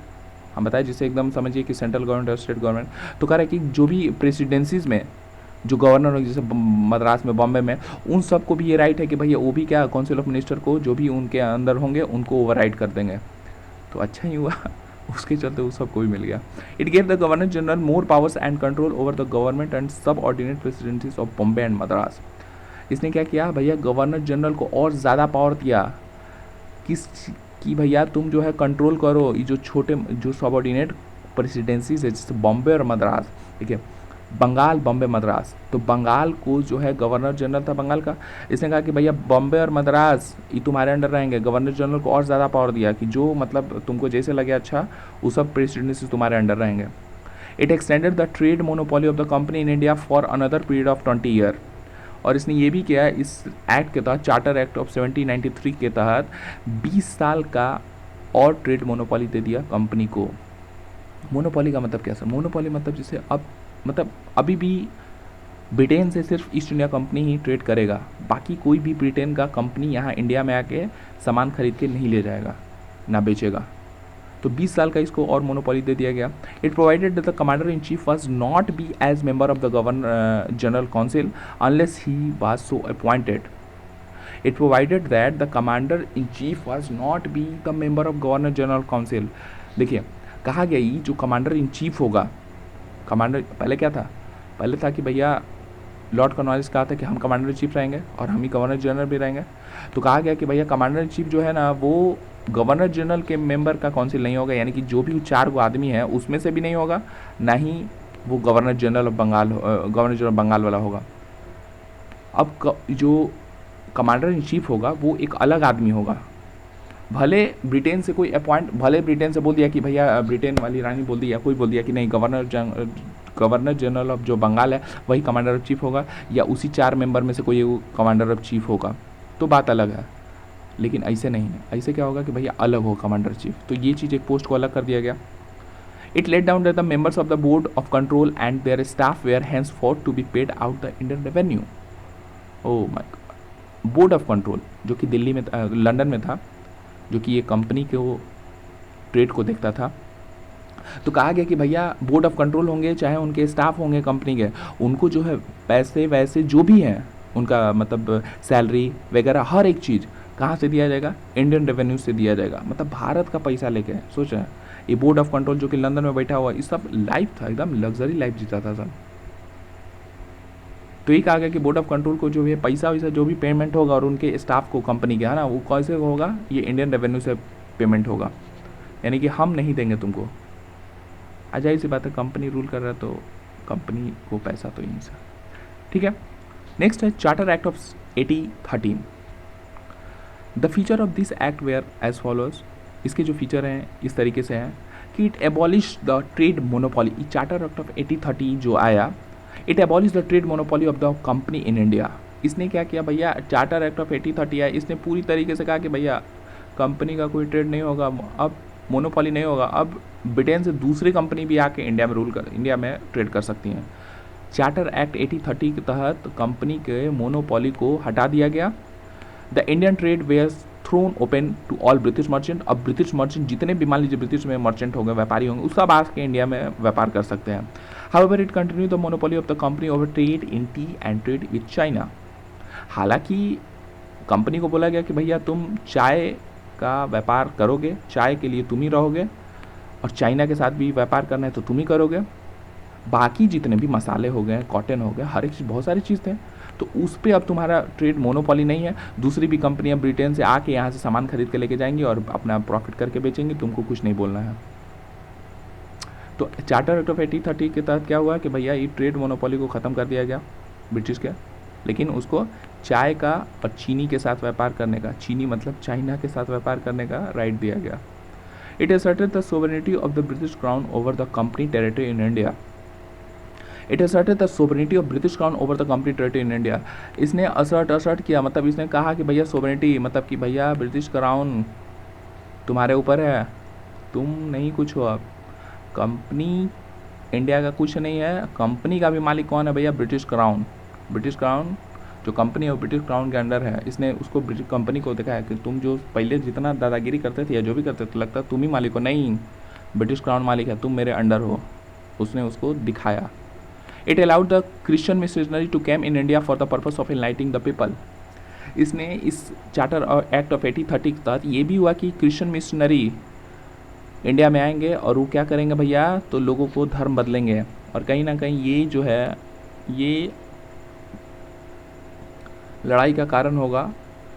हम बताएं जिसे एकदम समझिए कि सेंट्रल गवर्नमेंट और स्टेट गवर्नमेंट। तो कह रहा है कि जो भी प्रेसिडेंसीज में जो गवर्नर हो जैसे मद्रास में बॉम्बे में, उन सबको भी ये राइट है कि भैया वो भी क्या काउंसिल ऑफ मिनिस्टर को जो भी उनके अंदर होंगे उनको ओवरराइड कर देंगे। तो अच्छा ही हुआ उसके चलते उस सबको भी मिल गया। It gave the governor general more powers and control over the government and subordinate presidencies of Bombay and Madras. इसने क्या किया भैया गवर्नर जनरल को और ज़्यादा पावर दिया किस कि भैया तुम जो है कंट्रोल करो ये जो छोटे जो सबऑर्डिनेट प्रेसिडेंसीज है जैसे बॉम्बे और मद्रास। ठीक है, बंगाल बॉम्बे मद्रास, तो बंगाल को जो है गवर्नर जनरल था बंगाल का, इसने कहा कि भैया बॉम्बे और मद्रास ये तुम्हारे अंडर रहेंगे। गवर्नर जनरल को और ज़्यादा पावर दिया कि जो मतलब तुमको जैसे लगे अच्छा वो सब प्रेसिडेंसी तुम्हारे अंडर रहेंगे। It extended the trade monopoly of the company in India for another period of 20 year. और इसने ये भी किया इस एक्ट के तहत चार्टर एक्ट ऑफ 1793 के तहत 20 साल का और ट्रेड मोनोपोली दे दिया कंपनी को। मोनोपोली का मतलब क्या सर? मोनोपोली मतलब जैसे अब मतलब अभी भी ब्रिटेन से सिर्फ ईस्ट इंडिया कंपनी ही ट्रेड करेगा, बाकी कोई भी ब्रिटेन का कंपनी यहाँ इंडिया में आके सामान खरीद के नहीं ले जाएगा ना बेचेगा। तो 20 साल का इसको और मोनोपोली दे दिया गया। It provided that the commander in chief was not be as member of the governor general council unless he was so appointed. It provided that the commander in chief was not be the member of governor general council. देखिए कहा गया ये जो commander in chief होगा, commander पहले क्या था? पहले था कि भैया लॉर्ड कॉर्नवालिस कहा था कि हम कमांडर इन चीफ रहेंगे और हम ही गवर्नर जनरल भी रहेंगे। तो कहा गया कि भैया कमांडर इन चीफ जो है ना वो गवर्नर जनरल के मेंबर का काउंसिल नहीं होगा, यानी कि जो भी 4 गो आदमी है उसमें से भी नहीं होगा, ना ही वो governor general of Bengal governor general Bengal वाला होगा। अब जो कमांडर इन चीफ होगा वो एक अलग आदमी होगा। भले ब्रिटेन से कोई भले ब्रिटेन से बोल दिया कि भैया ब्रिटेन वाली रानी बोल दी या कोई बोल दिया कि नहीं गवर्नर जनरल ऑफ जो बंगाल है वही कमांडर ऑफ चीफ होगा, या उसी 4 मेंबर में से कोई कमांडर ऑफ चीफ होगा, तो बात अलग है। लेकिन ऐसे नहीं है, ऐसे क्या होगा कि भैया अलग हो कमांडर चीफ। तो ये चीज़ एक पोस्ट को अलग कर दिया गया। It laid down that the members of the board of control and their staff were hence for to be paid out the Indian revenue. Oh my God, board of control जो कि दिल्ली में London में था, जो कि ये company के वो ट्रेड को देखता था। तो कहा गया कि भैया बोर्ड ऑफ कंट्रोल होंगे चाहे उनके स्टाफ होंगे कंपनी के, उनको जो है पैसे वैसे जो भी हैं उनका मतलब सैलरी वगैरह हर एक चीज़ कहाँ से दिया जाएगा? इंडियन रेवेन्यू से दिया जाएगा। मतलब भारत का पैसा लेके सोच रहे हैं। ये बोर्ड ऑफ कंट्रोल जो कि लंदन में बैठा हुआ, ये सब लाइफ था, एकदम लग्जरी लाइफ जीता था सब। तो ये कहा गया कि बोर्ड ऑफ कंट्रोल को जो भी पैसा वैसा जो भी पेमेंट होगा और उनके स्टाफ को कंपनी के है ना वो कैसे होगा? ये इंडियन रेवेन्यू से पेमेंट होगा, यानी कि हम नहीं देंगे तुमको। अजाई सी बात है, कंपनी रूल कर रहा है तो कंपनी को पैसा तो यहीं से। ठीक है, नेक्स्ट है charter act of 1813। The feature of this act were as follows. इसके जो फीचर हैं इस तरीके से हैं कि it abolish the trade monopoly. Charter act of 1830 जो आया, it abolish the trade monopoly of the company in India. इसने क्या किया भैया? चार्टर एक्ट ऑफ 1830 आया, इसने पूरी तरीके से कहा कि भैया कंपनी का कोई ट्रेड नहीं होगा, अब मोनोपोली नहीं होगा, अब ब्रिटेन से दूसरी कंपनी भी आके इंडिया में ट्रेड कर सकती हैं। चार्टर एक्ट 1830 के तहत कंपनी के मोनोपोली को हटा दिया गया। The Indian trade were thrown open to all British merchant. अब ब्रिटिश मर्चेंट जितने भी मान लीजिए ब्रिटिश में मर्चेंट होंगे, व्यापारी होंगे, उस सब आके इंडिया में व्यापार कर सकते हैं। However it continue the monopoly of the company over trade in T and trade with China. हालांकि कंपनी को बोला गया कि भैया तुम चाय का व्यापार करोगे, चाय के लिए तुम ही रहोगे, और चाइना के साथ भी व्यापार करना है तो तुम ही करोगे। बाकी जितने भी मसाले हो गए, कॉटन हो गए, हर एक चीज़, बहुत सारी चीज़ थे, तो उस पर अब तुम्हारा ट्रेड मोनोपोली नहीं है, दूसरी भी कंपनियां ब्रिटेन से आके यहाँ से सामान खरीद के लेके जाएंगी और अपना प्रॉफिट करके बेचेंगी, तुमको कुछ नहीं बोलना है। तो चार्टर एक्ट ऑफ 1830 के तहत क्या हुआ कि भैया ये ट्रेड मोनोपोली को ख़त्म कर दिया गया ब्रिटिश के, लेकिन उसको चाय का और चीनी के साथ व्यापार करने का, चीनी मतलब चाइना के साथ व्यापार करने का राइट दिया गया। It asserted the sovereignty of the British crown over the company territory in India. It asserted the sovereignty of British crown over the company territory in India. इसने असर्ट किया, मतलब इसने कहा कि भैया सोवरेनिटी मतलब कि भैया ब्रिटिश क्राउन तुम्हारे ऊपर है, तुम नहीं कुछ हो, अब कंपनी इंडिया का कुछ नहीं है, कंपनी का भी मालिक कौन है भैया, ब्रिटिश क्राउन। ब्रिटिश क्राउन जो कंपनी है वो ब्रिटिश क्राउन के अंडर है। इसने उसको ब्रिटिश कंपनी को देखा है कि तुम जो पहले जितना दादागिरी करते थे या जो भी करते थे, लगता तुम ही मालिक हो, नहीं ब्रिटिश क्राउन मालिक है, तुम मेरे अंडर हो, उसने उसको दिखाया। It allowed the Christian missionary to come in India for the purpose of enlightening the people. इसने इस चार्टर और एक्ट ऑफ 1830 के तहत ये भी हुआ कि क्रिश्चियन मिशनरी इंडिया में आएंगे और वो क्या करेंगे भैया, तो लोगों को धर्म बदलेंगे। और कहीं ना कहीं ये जो है ये लड़ाई का कारण होगा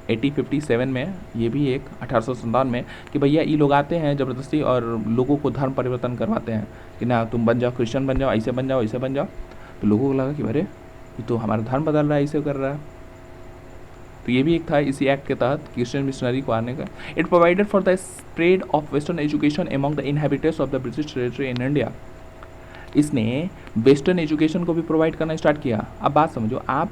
1857 में, ये भी एक 1857 में, कि भैया ये लोग आते हैं ज़बरदस्ती और लोगों को धर्म परिवर्तन करवाते हैं कि ना तुम बन जाओ क्रिश्चियन बन जाओ, ऐसे बन जाओ, ऐसे बन जाओ। तो लोगों को लगा कि अरे ये तो हमारा धर्म बदल रहा है, ऐसे कर रहा है। तो ये भी एक था इसी एक्ट के तहत क्रिश्चियन मिशनरी को आने का। It provided for the spread of western education among the inhabitants of the British territory in India. इसने वेस्टर्न एजुकेशन को भी प्रोवाइड करना स्टार्ट किया। अब बात समझो, आप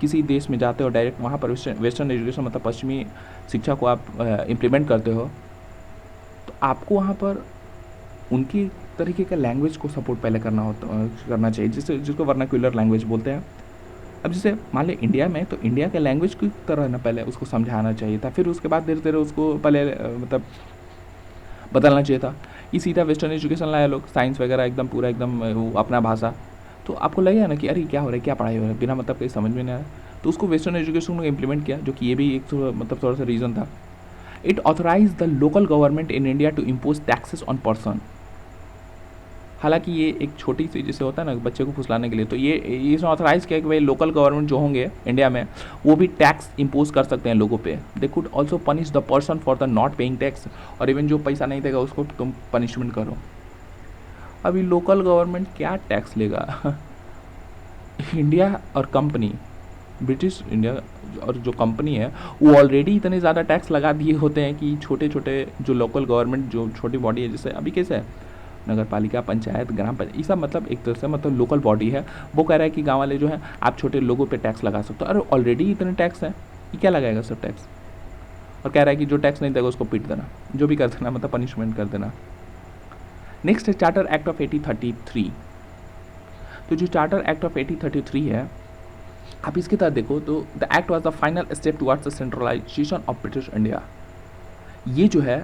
किसी देश में जाते हो डायरेक्ट, वहाँ पर वेस्टर्न एजुकेशन मतलब पश्चिमी शिक्षा को आप इम्प्लीमेंट करते हो, तो आपको वहाँ पर उनकी तरीके का लैंग्वेज को सपोर्ट पहले करना चाहिए, जिसको वर्नाक्यूलर लैंग्वेज बोलते हैं। अब जैसे मान लें इंडिया में, तो इंडिया के लैंग्वेज की तरह ना पहले उसको समझाना चाहिए था, फिर उसके बाद धीरे धीरे उसको पहले मतलब बदलना चाहिए था। ये सीधा वेस्टर्न एजुकेशन लाया लोग, साइंस वगैरह एकदम पूरा एकदम अपना भाषा, तो आपको लगेगा ना कि अरे क्या हो रहा है, क्या पढ़ाई हो रहा है, बिना मतलब कहीं समझ में नहीं आ रहा। तो उसको वेस्टर्न एजुकेशन को इम्प्लीमेंट किया, जो कि ये भी एक मतलब थोड़ा सा रीज़न था। It authorise the local government in India to impose taxes on person. हालांकि ये एक छोटी सी जैसे होता है ना बच्चे को फुसलाने के लिए, तो ये इसने ऑथराइज किया कि भाई लोकल गवर्नमेंट जो होंगे इंडिया में वो भी टैक्स इम्पोज कर सकते हैं लोगों पे। They could also punish the person for the not paying tax, और इवन जो पैसा नहीं देगा उसको तुम पनिशमेंट करो। अभी लोकल गवर्नमेंट क्या टैक्स लेगा इंडिया और कंपनी ब्रिटिश इंडिया और जो कंपनी है वो ऑलरेडी इतने ज़्यादा टैक्स लगा दिए होते हैं कि छोटे छोटे जो लोकल गवर्नमेंट जो छोटी बॉडी है, जैसे अभी कैसे है नगर पालिका, पंचायत, ग्राम पंचायत, ये सब मतलब एक तरह से मतलब लोकल बॉडी है, वो कह रहा है कि गांव वाले जो है आप छोटे लोगों पे टैक्स लगा सकते हो। अरे ऑलरेडी इतने टैक्स हैं, ये क्या लगाएगा सब टैक्स। और कह रहा है कि जो टैक्स नहीं देगा उसको पीट देना, जो भी कर देना मतलब पनिशमेंट कर देना। नेक्स्ट है चार्टर एक्ट ऑफ 1833। तो जो चार्टर एक्ट ऑफ 1833 है, आप इसके तहत देखो तो the act was the final step towards the centralisation of British India. ये जो है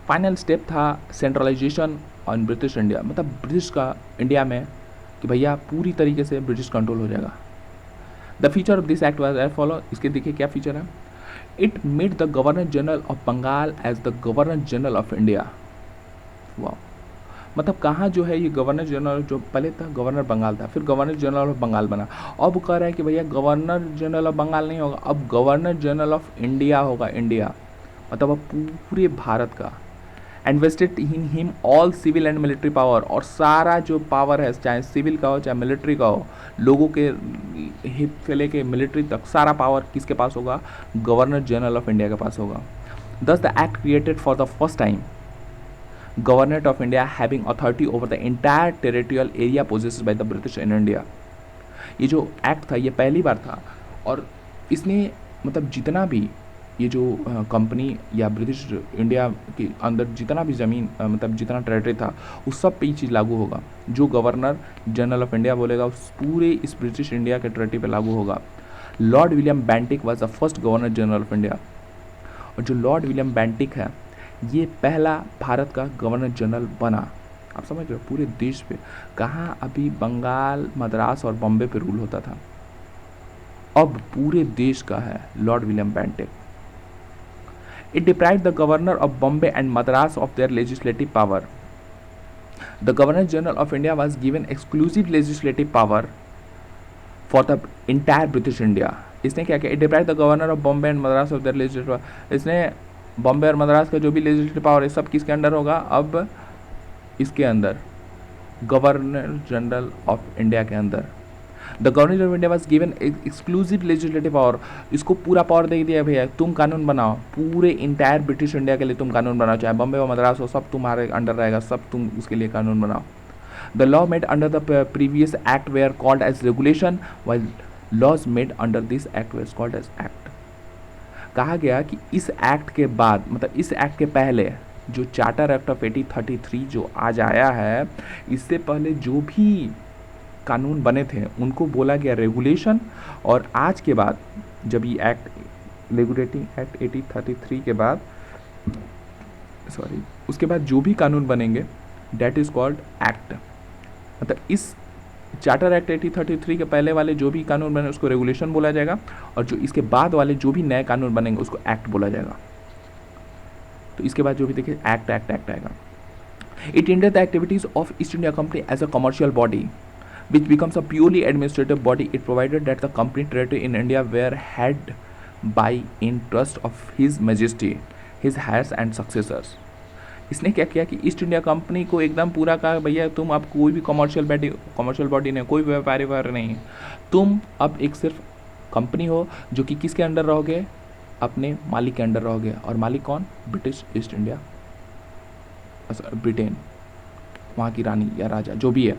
फाइनल स्टेप था सेंट्रलाइजेशन ऑन ब्रिटिश इंडिया, मतलब ब्रिटिश का इंडिया में कि भैया पूरी तरीके से ब्रिटिश कंट्रोल हो जाएगा। The feature of this act was as follow. इसके देखिए क्या फीचर है। It made the governor general of Bengal as the governor general of India. वाह, मतलब कहाँ जो है ये गवर्नर जनरल, जो पहले था गवर्नर बंगाल था, फिर गवर्नर जनरल ऑफ बंगाल बना। अब कह रहा है कि भैया गवर्नर जनरल ऑफ बंगाल नहीं होगा, अब गवर्नर जनरल ऑफ इंडिया होगा, इंडिया मतलब अब पूरे भारत का। And vested in him all civil and military power, और सारा जो पावर है चाहे सिविल का हो चाहे मिलिट्री का हो, लोगों के हित से लेके मिलिट्री तक सारा पावर किसके पास होगा, गवर्नर जनरल ऑफ इंडिया के पास होगा। दस the act created for the first time government of India having authority over the entire territorial area possessed by the British in India. ये जो एक्ट था ये पहली बार था, और इसने मतलब जितना भी ये जो कंपनी या ब्रिटिश इंडिया के अंदर जितना भी ज़मीन मतलब जितना टेरिटरी था उस सब पे ये चीज़ लागू होगा। जो गवर्नर जनरल ऑफ इंडिया बोलेगा उस पूरे इस ब्रिटिश इंडिया के टेरिटरी पे लागू होगा। Lord William Bentinck was the first governor general of India, और जो लॉर्ड विलियम बेंटिक है ये पहला भारत का गवर्नर जनरल बना। आप समझ रहे हो पूरे देश पे, कहाँ अभी बंगाल, मद्रास और बॉम्बे पे रूल होता था, अब पूरे देश का है Lord William Bentinck. It deprived the governor of Bombay and Madras of their legislative power. The Governor General of India was given exclusive legislative power for the entire British India. इसने क्या किया, it deprived the governor of Bombay and Madras of their legislative. इसने बॉम्बे और मद्रास का जो भी legislative power है सब किसके अंडर होगा, अब इसके अंदर गवर्नर जनरल ऑफ इंडिया के अंदर। The governor of India was given exclusive legislative power. इसको पूरा पावर दे दिया भैया, तुम कानून बनाओ, पूरे इंटायर ब्रिटिश इंडिया के लिए तुम कानून बनाओ, चाहे बॉम्बे और मद्रास हो, सब तुम्हारे अंडर रहेगा, सब तुम उसके लिए कानून बनाओ। The law made under the previous act were called as regulation, while laws made under this act were called as act. कहा गया कि इस एक्ट के बाद, मतलब इस एक्ट के पहले जो चार्टर एक्ट ऑफ 1833 जो आज आया है, इससे पहले जो भी कानून बने थे उनको बोला गया रेगुलेशन, और आज के बाद जब ये एक्ट रेगुलेटिंग एक्ट 1833 के बाद उसके बाद जो भी कानून बनेंगे डेट इज कॉल्ड एक्ट। मतलब इस चार्टर एक्ट 1833 के पहले वाले जो भी कानून बने उसको रेगुलेशन बोला जाएगा, और जो इसके बाद वाले जो भी नए कानून बनेंगे उसको एक्ट बोला जाएगा। तो इसके बाद जो भी देखिए एक्ट एक्ट एक्ट आएगा। It ended the activities of East India company as a commercial body which becomes a purely administrative body. It provided that the company territory in India were held by in trust of His Majesty, his heirs and successors. इसने क्या किया कि east India Company को एकदम पूरा कहा, भैया तुम अब कोई भी कमर्शियल बॉडी नहीं, कोई व्यापारी नहीं है, तुम अब एक सिर्फ कंपनी हो जो कि किसके अंडर रहोगे, अपने मालिक के अंडर रहोगे। और मालिक कौन, ब्रिटिश ईस्ट इंडिया, ब्रिटेन, वहाँ की रानी या राजा जो भी है,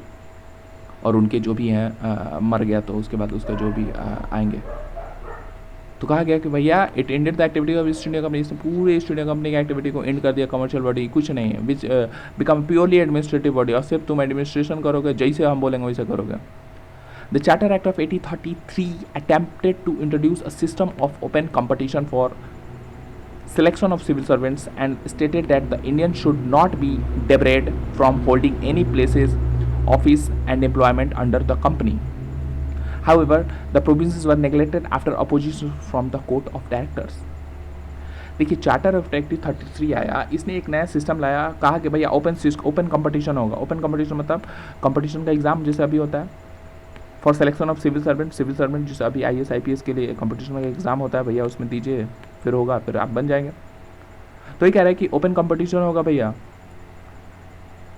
और उनके जो भी हैं मर गया तो उसके बाद उसका जो भी आएंगे। तो कहा गया कि भैया it ended the activity of East India company, इसने पूरे ईस्ट इंडिया कंपनी की एक्टिविटी को एंड कर दिया। कमर्शियल बॉडी कुछ नहीं है, विच बिकम प्योरली एडमिनिस्ट्रेटिव बॉडी, और सिर्फ तुम एडमिनिस्ट्रेशन करोगे, जैसे हम बोलेंगे वैसे करोगे। The charter act of 1833 attempted to introduce a system of open competition for selection of civil servants and stated that the Indians should not be debarred from holding any places, office and employment under the company. However, the provisions were neglected after opposition from the court of directors. देखिए charter of 1833 आया, इसने एक नया system लाया, कहा कि भैया open competition होगा। ओपन कंपटीशन मतलब कंपटीशन का एग्जाम जैसे अभी होता है for selection of civil servant जैसे अभी IAS IPS के लिए कंपटीशन का एग्जाम होता है, भैया उसमें दीजिए, फिर होगा, फिर आप बन जाएंगे। तो ये कह रहा है कि ओपन कंपटीशन होगा भैया,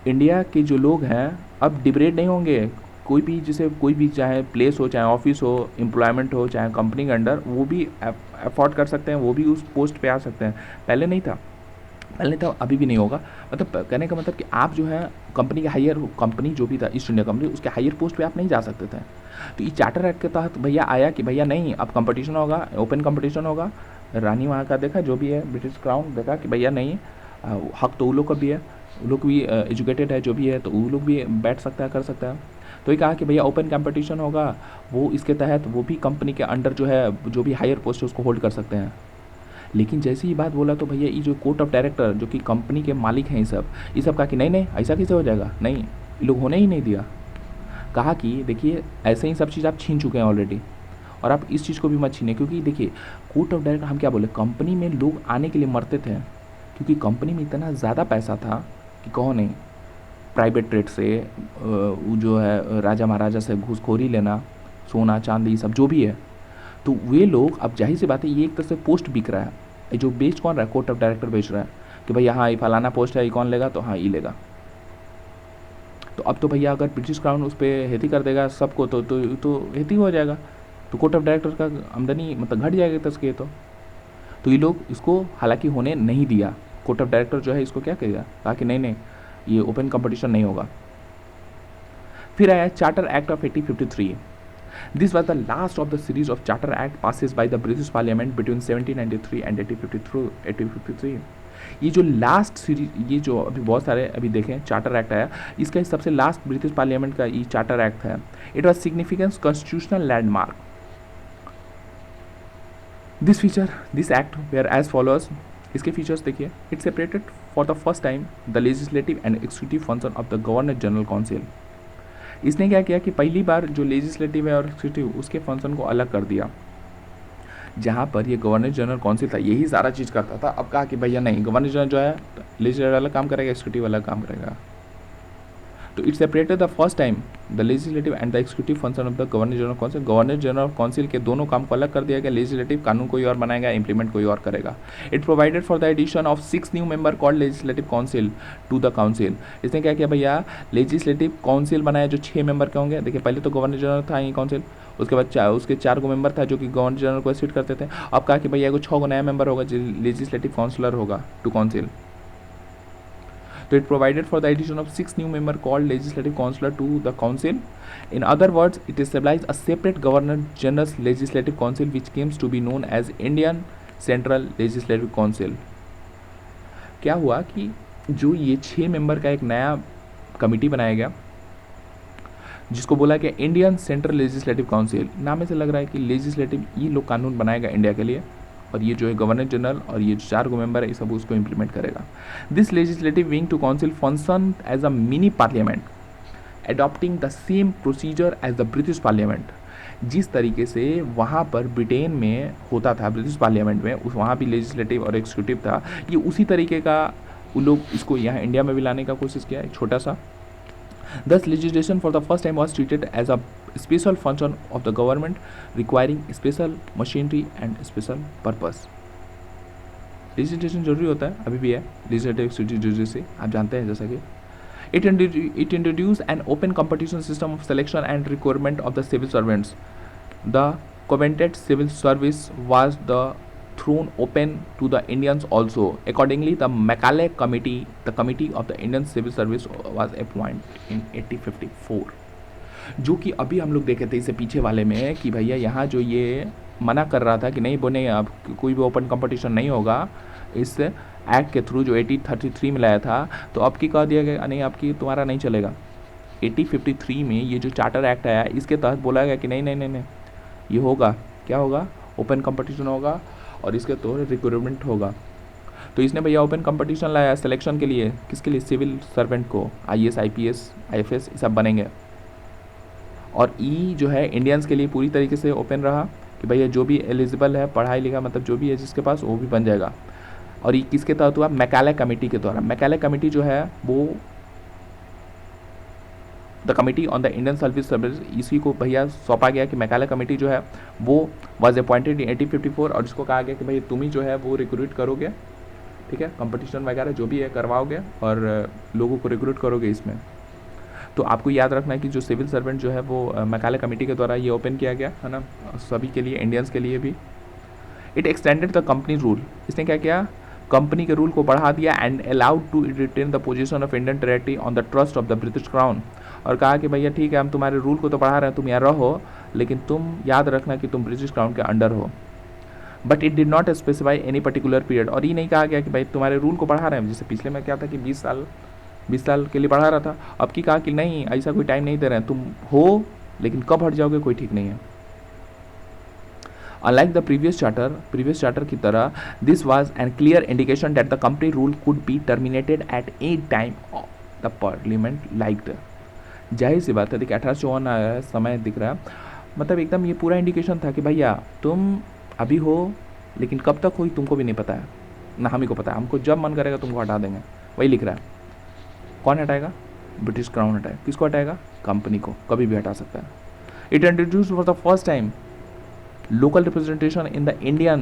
इंडिया के जो लोग हैं अब डिबरेट नहीं होंगे, कोई भी जैसे कोई भी चाहे प्लेस हो, चाहे ऑफिस हो, एम्प्लॉयमेंट हो, चाहे कंपनी के अंडर, वो भी अफोर्ड कर सकते हैं, वो भी उस पोस्ट पे आ सकते हैं। पहले नहीं था, अभी भी नहीं होगा। मतलब कहने का मतलब कि आप जो है कंपनी के हायर, कंपनी जो भी था ईस्ट इंडिया कंपनी, उसके हायर पोस्ट पे आप नहीं जा सकते थे। तो ये चार्टर एक्ट के तहत भैया आया कि भैया नहीं, अब कंपटीशन होगा, ओपन कंपटीशन होगा। रानी वहाँ का देखा, जो भी है ब्रिटिश क्राउन देखा कि भैया नहीं, हक तो वो लोग का भी है, वो लोग भी एजुकेटेड है जो भी है, तो वो लोग भी बैठ सकता है, कर सकता है। तो ये कहा कि भैया ओपन कंपटीशन होगा, वो इसके तहत वो भी कंपनी के अंडर जो है जो भी हायर पोस्ट है उसको होल्ड कर सकते हैं। लेकिन जैसे ही बात बोला तो भैया ये जो कोर्ट ऑफ डायरेक्टर जो कि कंपनी के मालिक हैं ये सब कहा कि नहीं ऐसा कैसे हो जाएगा, नहीं, ये लोग होने ही नहीं दिया। कहा कि देखिए ऐसे ही सब चीज़ आप छीन चुके हैं ऑलरेडी, और आप इस चीज़ को भी मत छीने, क्योंकि देखिए कोर्ट ऑफ डायरेक्टर हम क्या बोले, कंपनी में लोग आने के लिए मरते थे, क्योंकि कंपनी में इतना ज़्यादा पैसा था कि कहो नहीं, प्राइवेट ट्रेड से जो है राजा महाराजा से घूसखोरी लेना, सोना चांदी सब जो भी है, तो वे लोग, अब जाहिर सी बात है ये एक तरह से पोस्ट बिक रहा है, जो बेच कौन रहा है, कोर्ट ऑफ डायरेक्टर बेच रहा है कि भाई हाँ ये फलाना पोस्ट है, ये कौन लेगा, तो हाँ ये लेगा। तो अब तो भैया अगर ब्रिटिश क्राउन उस पर हेती कर देगा सबको तो हेती हो जाएगा, तो कोर्ट ऑफ डायरेक्टर का आमदनी मतलब घट जाएगा तस्के। तो ये लोग इसको हालांकि होने नहीं दिया, कोर्ट ऑफ डायरेक्टर जो है इसको क्या कहेगा, कहा कि नहीं ये ओपन कंपटीशन नहीं होगा। फिर आया charter act of 1853। This was the last of the series of Charter Act passes by the British Parliament between 1793 and 1853। ये जो लास्ट सीरीज, ये जो अभी बहुत सारे अभी देखें चार्टर एक्ट आया, इसका सबसे लास्ट ब्रिटिश पार्लियामेंट का ये चार्टर एक्ट है। It was significance constitutional landmark. This act were as followers. इसके फीचर्स देखिए, it separated for the first time the legislative and executive function of the governor general council. इसने क्या किया कि पहली बार जो लेजिस्लेटिव है और एक्जीक्यूटिव उसके फंक्शन को अलग कर दिया। जहाँ पर ये गवर्नर जनरल काउंसिल था यही सारा चीज़ करता था, अब कहा कि भैया नहीं, गवर्नर जनरल जो है लेजिस्लेटिव अलग काम करेगा, एक्जीक्यूटिव अलग काम करेगा। तो it separated the first time the legislative and the executive function of the governor general council. Governor general council के दोनों काम को अलग कर दिया गया। लेजिस्लेटिव कानून कोई और बनाएगा, इंप्लीमेंट कोई और करेगा। It provided for the addition of 6 new member called legislative council to the council. इसने क्या किया भैया, लेजिस्लेटिव काउंसिल बनाया जो 6 मेंबर के होंगे। देखिए पहले तो गवर्नर जनरल था ये काउंसिल, उसके बाद उसके 4 गो मेंबर था जो कि गवर्नर जनरल को सीट करते थे। अब कहा कि भैया 6 गो नया मेंबर होगा जो लेजिस्लेटिव काउंसिलर होगा to council. So it provided for the addition of 6 new members called legislative councillor to the council. In other words, it established a separate governor general's legislative council which came to be known as Indian Central Legislative Council. क्या हुआ कि जो ये 6 member का एक नया committee बनाया गया जिसको बोला गया इंडियन सेंट्रल लेजिस्लेटिव काउंसिल। नाम से लग रहा है कि लेजिस्लेटिव ये लोग कानून बनाएगा इंडिया के लिए, और ये जो है गवर्नर जनरल और ये 4 गो मेंबर है ये सब उसको इम्प्लीमेंट करेगा। This legislative wing to council function as a mini parliament adopting the same procedure as the British parliament. जिस तरीके से वहाँ पर ब्रिटेन में होता था ब्रिटिश पार्लियामेंट में, उस वहाँ भी लेजिस्लेटिव और एक्सिक्यूटिव था, ये उसी तरीके का वो लोग इसको यहाँ इंडिया में भी लाने का कोशिश किया एक छोटा सा। Thus, legislation for the first time was treated as a special function of the government requiring special machinery and special purpose. Legislation जरूरी होता है, अभी भी है legislative executive jurisdiction से, आप जानते हैं जैसा कि it introduced an open competition system of selection and recruitment of the civil servants. The covenanted civil service was the thrown open to the Indians also. Accordingly, the Macaulay Committee, the Committee of the Indian Civil Service, was appointed in 1854. जो कि अभी हम लोग देखे थे इससे पीछे वाले में कि भैया यहाँ जो ये मना कर रहा था कि नहीं बोने अब कोई भी ओपन कंपटीशन नहीं होगा इस एक्ट के थ्रू जो 1833 में लाया था, तो अब की कह दिया गया नहीं अब की तुम्हारा नहीं चलेगा। 1853 में ये जो चार्टर एक्ट आया इसके तहत बोला गया कि नहीं नहीं नहीं नहीं ये होगा, क्या होगा, ओपन कंपटीशन होगा और इसके तौर रिक्रूटमेंट होगा। तो इसने भैया ओपन कंपटीशन लाया सिलेक्शन के लिए, किसके लिए, सिविल सर्वेंट को, IAS IPS IFS ये सब बनेंगे। और ई जो है इंडियंस के लिए पूरी तरीके से ओपन रहा कि भैया जो भी एलिजिबल है पढ़ाई लिखा मतलब जो भी है जिसके पास वो भी बन जाएगा। और ये किसके तहत हुआ, मैकाले कमेटी के द्वारा। मैकाले कमेटी जो है वो the committee on the Indian service service, इसी को भैया सौंपा गया कि मैकाले कमेटी जो है वो वाज अपॉइंटेड इन 1854 और इसको कहा गया कि भाई तुम ही जो है वो रिक्रूट करोगे, ठीक है, कंपटीशन वगैरह जो भी है करवाओगे और लोगों को रिक्रूट करोगे इसमें। तो आपको याद रखना है कि जो सिविल सर्वेंट जो है वो मैकाले कमेटी के द्वारा ये ओपन किया गया है ना, सभी के लिए, इंडियंस के लिए भी। It extended the company rule, इसने क्या किया, कंपनी के रूल को बढ़ा दिया and allowed to retain the position of Indian territory on the trust of the British crown. और कहा कि भैया ठीक है हम तुम्हारे रूल को तो बढ़ा रहे हैं, तुम यहाँ रहो लेकिन तुम याद रखना कि तुम ब्रिटिश क्राउन के अंडर हो। But it did not specify any particular period, और ये नहीं कहा गया कि भाई तुम्हारे रूल को बढ़ा रहे हैं, जैसे पिछले में क्या था कि 20 साल के लिए बढ़ा रहा था, अब की कहा कि नहीं ऐसा कोई टाइम नहीं दे रहे हैं, तुम हो लेकिन कब हट जाओगे कोई ठीक नहीं है। Unlike the previous charter की तरह, this was a clear indication that the company rule could be terminated at any time the parliament liked. जाहिर सी बात है, देखिए 1854 आया है, समय दिख रहा है, मतलब एकदम ये पूरा इंडिकेशन था कि भैया तुम अभी हो लेकिन कब तक हो तुमको भी नहीं पता है, ना हम ही को पता है, हमको जब मन करेगा तुमको हटा देंगे। वही लिख रहा है, कौन हटाएगा, ब्रिटिश क्राउन हटाएगा, किसको हटाएगा, कंपनी को, कभी भी हटा सकता है। It introduce for the first time local representation in the Indian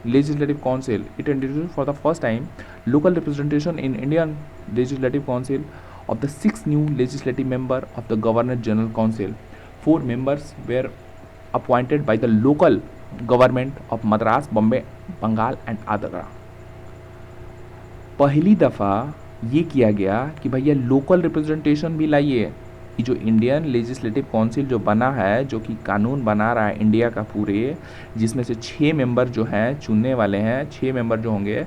Legislative Council. It introduced for the first time local representation in Indian Legislative Council of the 6 new legislative member of the Governor General Council. 4 members were appointed by the local government of Madras, Bombay, Bengal and Agra. पहली दफ़ा ये किया गया कि भैया local representation भी लाइए। ये जो इंडियन लेजिस्लेटिव काउंसिल जो बना है, जो कि कानून बना रहा है इंडिया का पूरे, जिसमें से 6 मेंबर जो हैं चुनने वाले हैं, 6 मेंबर जो होंगे,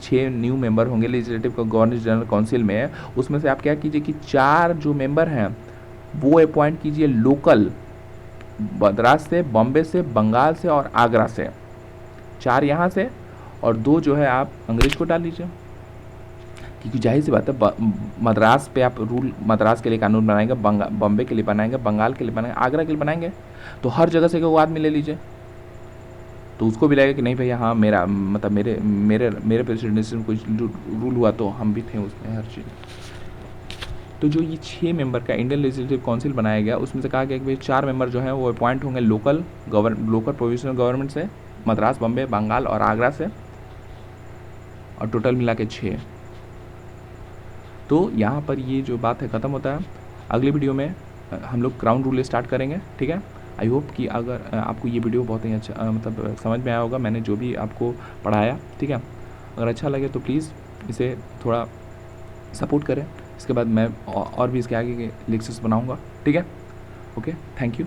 6 न्यू मेंबर होंगे लेजिस्लेटिव गवर्नर जनरल काउंसिल में। उसमें से आप क्या कीजिए कि 4 जो मेंबर हैं वो अपॉइंट कीजिए लोकल, मद्रास से, बॉम्बे से, बंगाल से और आगरा से। 4 यहाँ से और 2 जो है आप अंग्रेज को डाल लीजिए, क्योंकि जाहिर सी बात है मद्रास पे आप रूल, मद्रास के लिए कानून बनाएंगे, बॉम्बे के लिए बनाएंगे, बंगाल के लिए बनाएंगे, आगरा के लिए बनाएंगे, तो हर जगह से वो आदमी ले लीजिए, तो उसको भी लगेगा कि नहीं भैया हाँ मेरा मतलब मेरे प्रेसिडेंसी में कुछ रूल हुआ तो हम भी थे उसमें, हर चीज़। तो जो ये 6 मेंबर का इंडियन लेजिस्लेटिव काउंसिल बनाया गया, उसमें से कहा गया कि भाई 4 मेंबर जो हैं वो अपॉइंट होंगे लोकल प्रोविजनल गवर्नमेंट से, मद्रास, बम्बे, बंगाल और आगरा से, और टोटल मिला के 6। तो यहाँ पर ये जो बात है ख़त्म होता है। अगली वीडियो में हम लोग क्राउन रूल स्टार्ट करेंगे, ठीक है। आई होप कि अगर आपको ये वीडियो बहुत ही अच्छा मतलब समझ में आया होगा, मैंने जो भी आपको पढ़ाया, ठीक है। अगर अच्छा लगे तो प्लीज़ इसे थोड़ा सपोर्ट करें। इसके बाद मैं और भी इसके आगे के लेक्चर्स बनाऊंगा, ठीक है। Okay, thank you.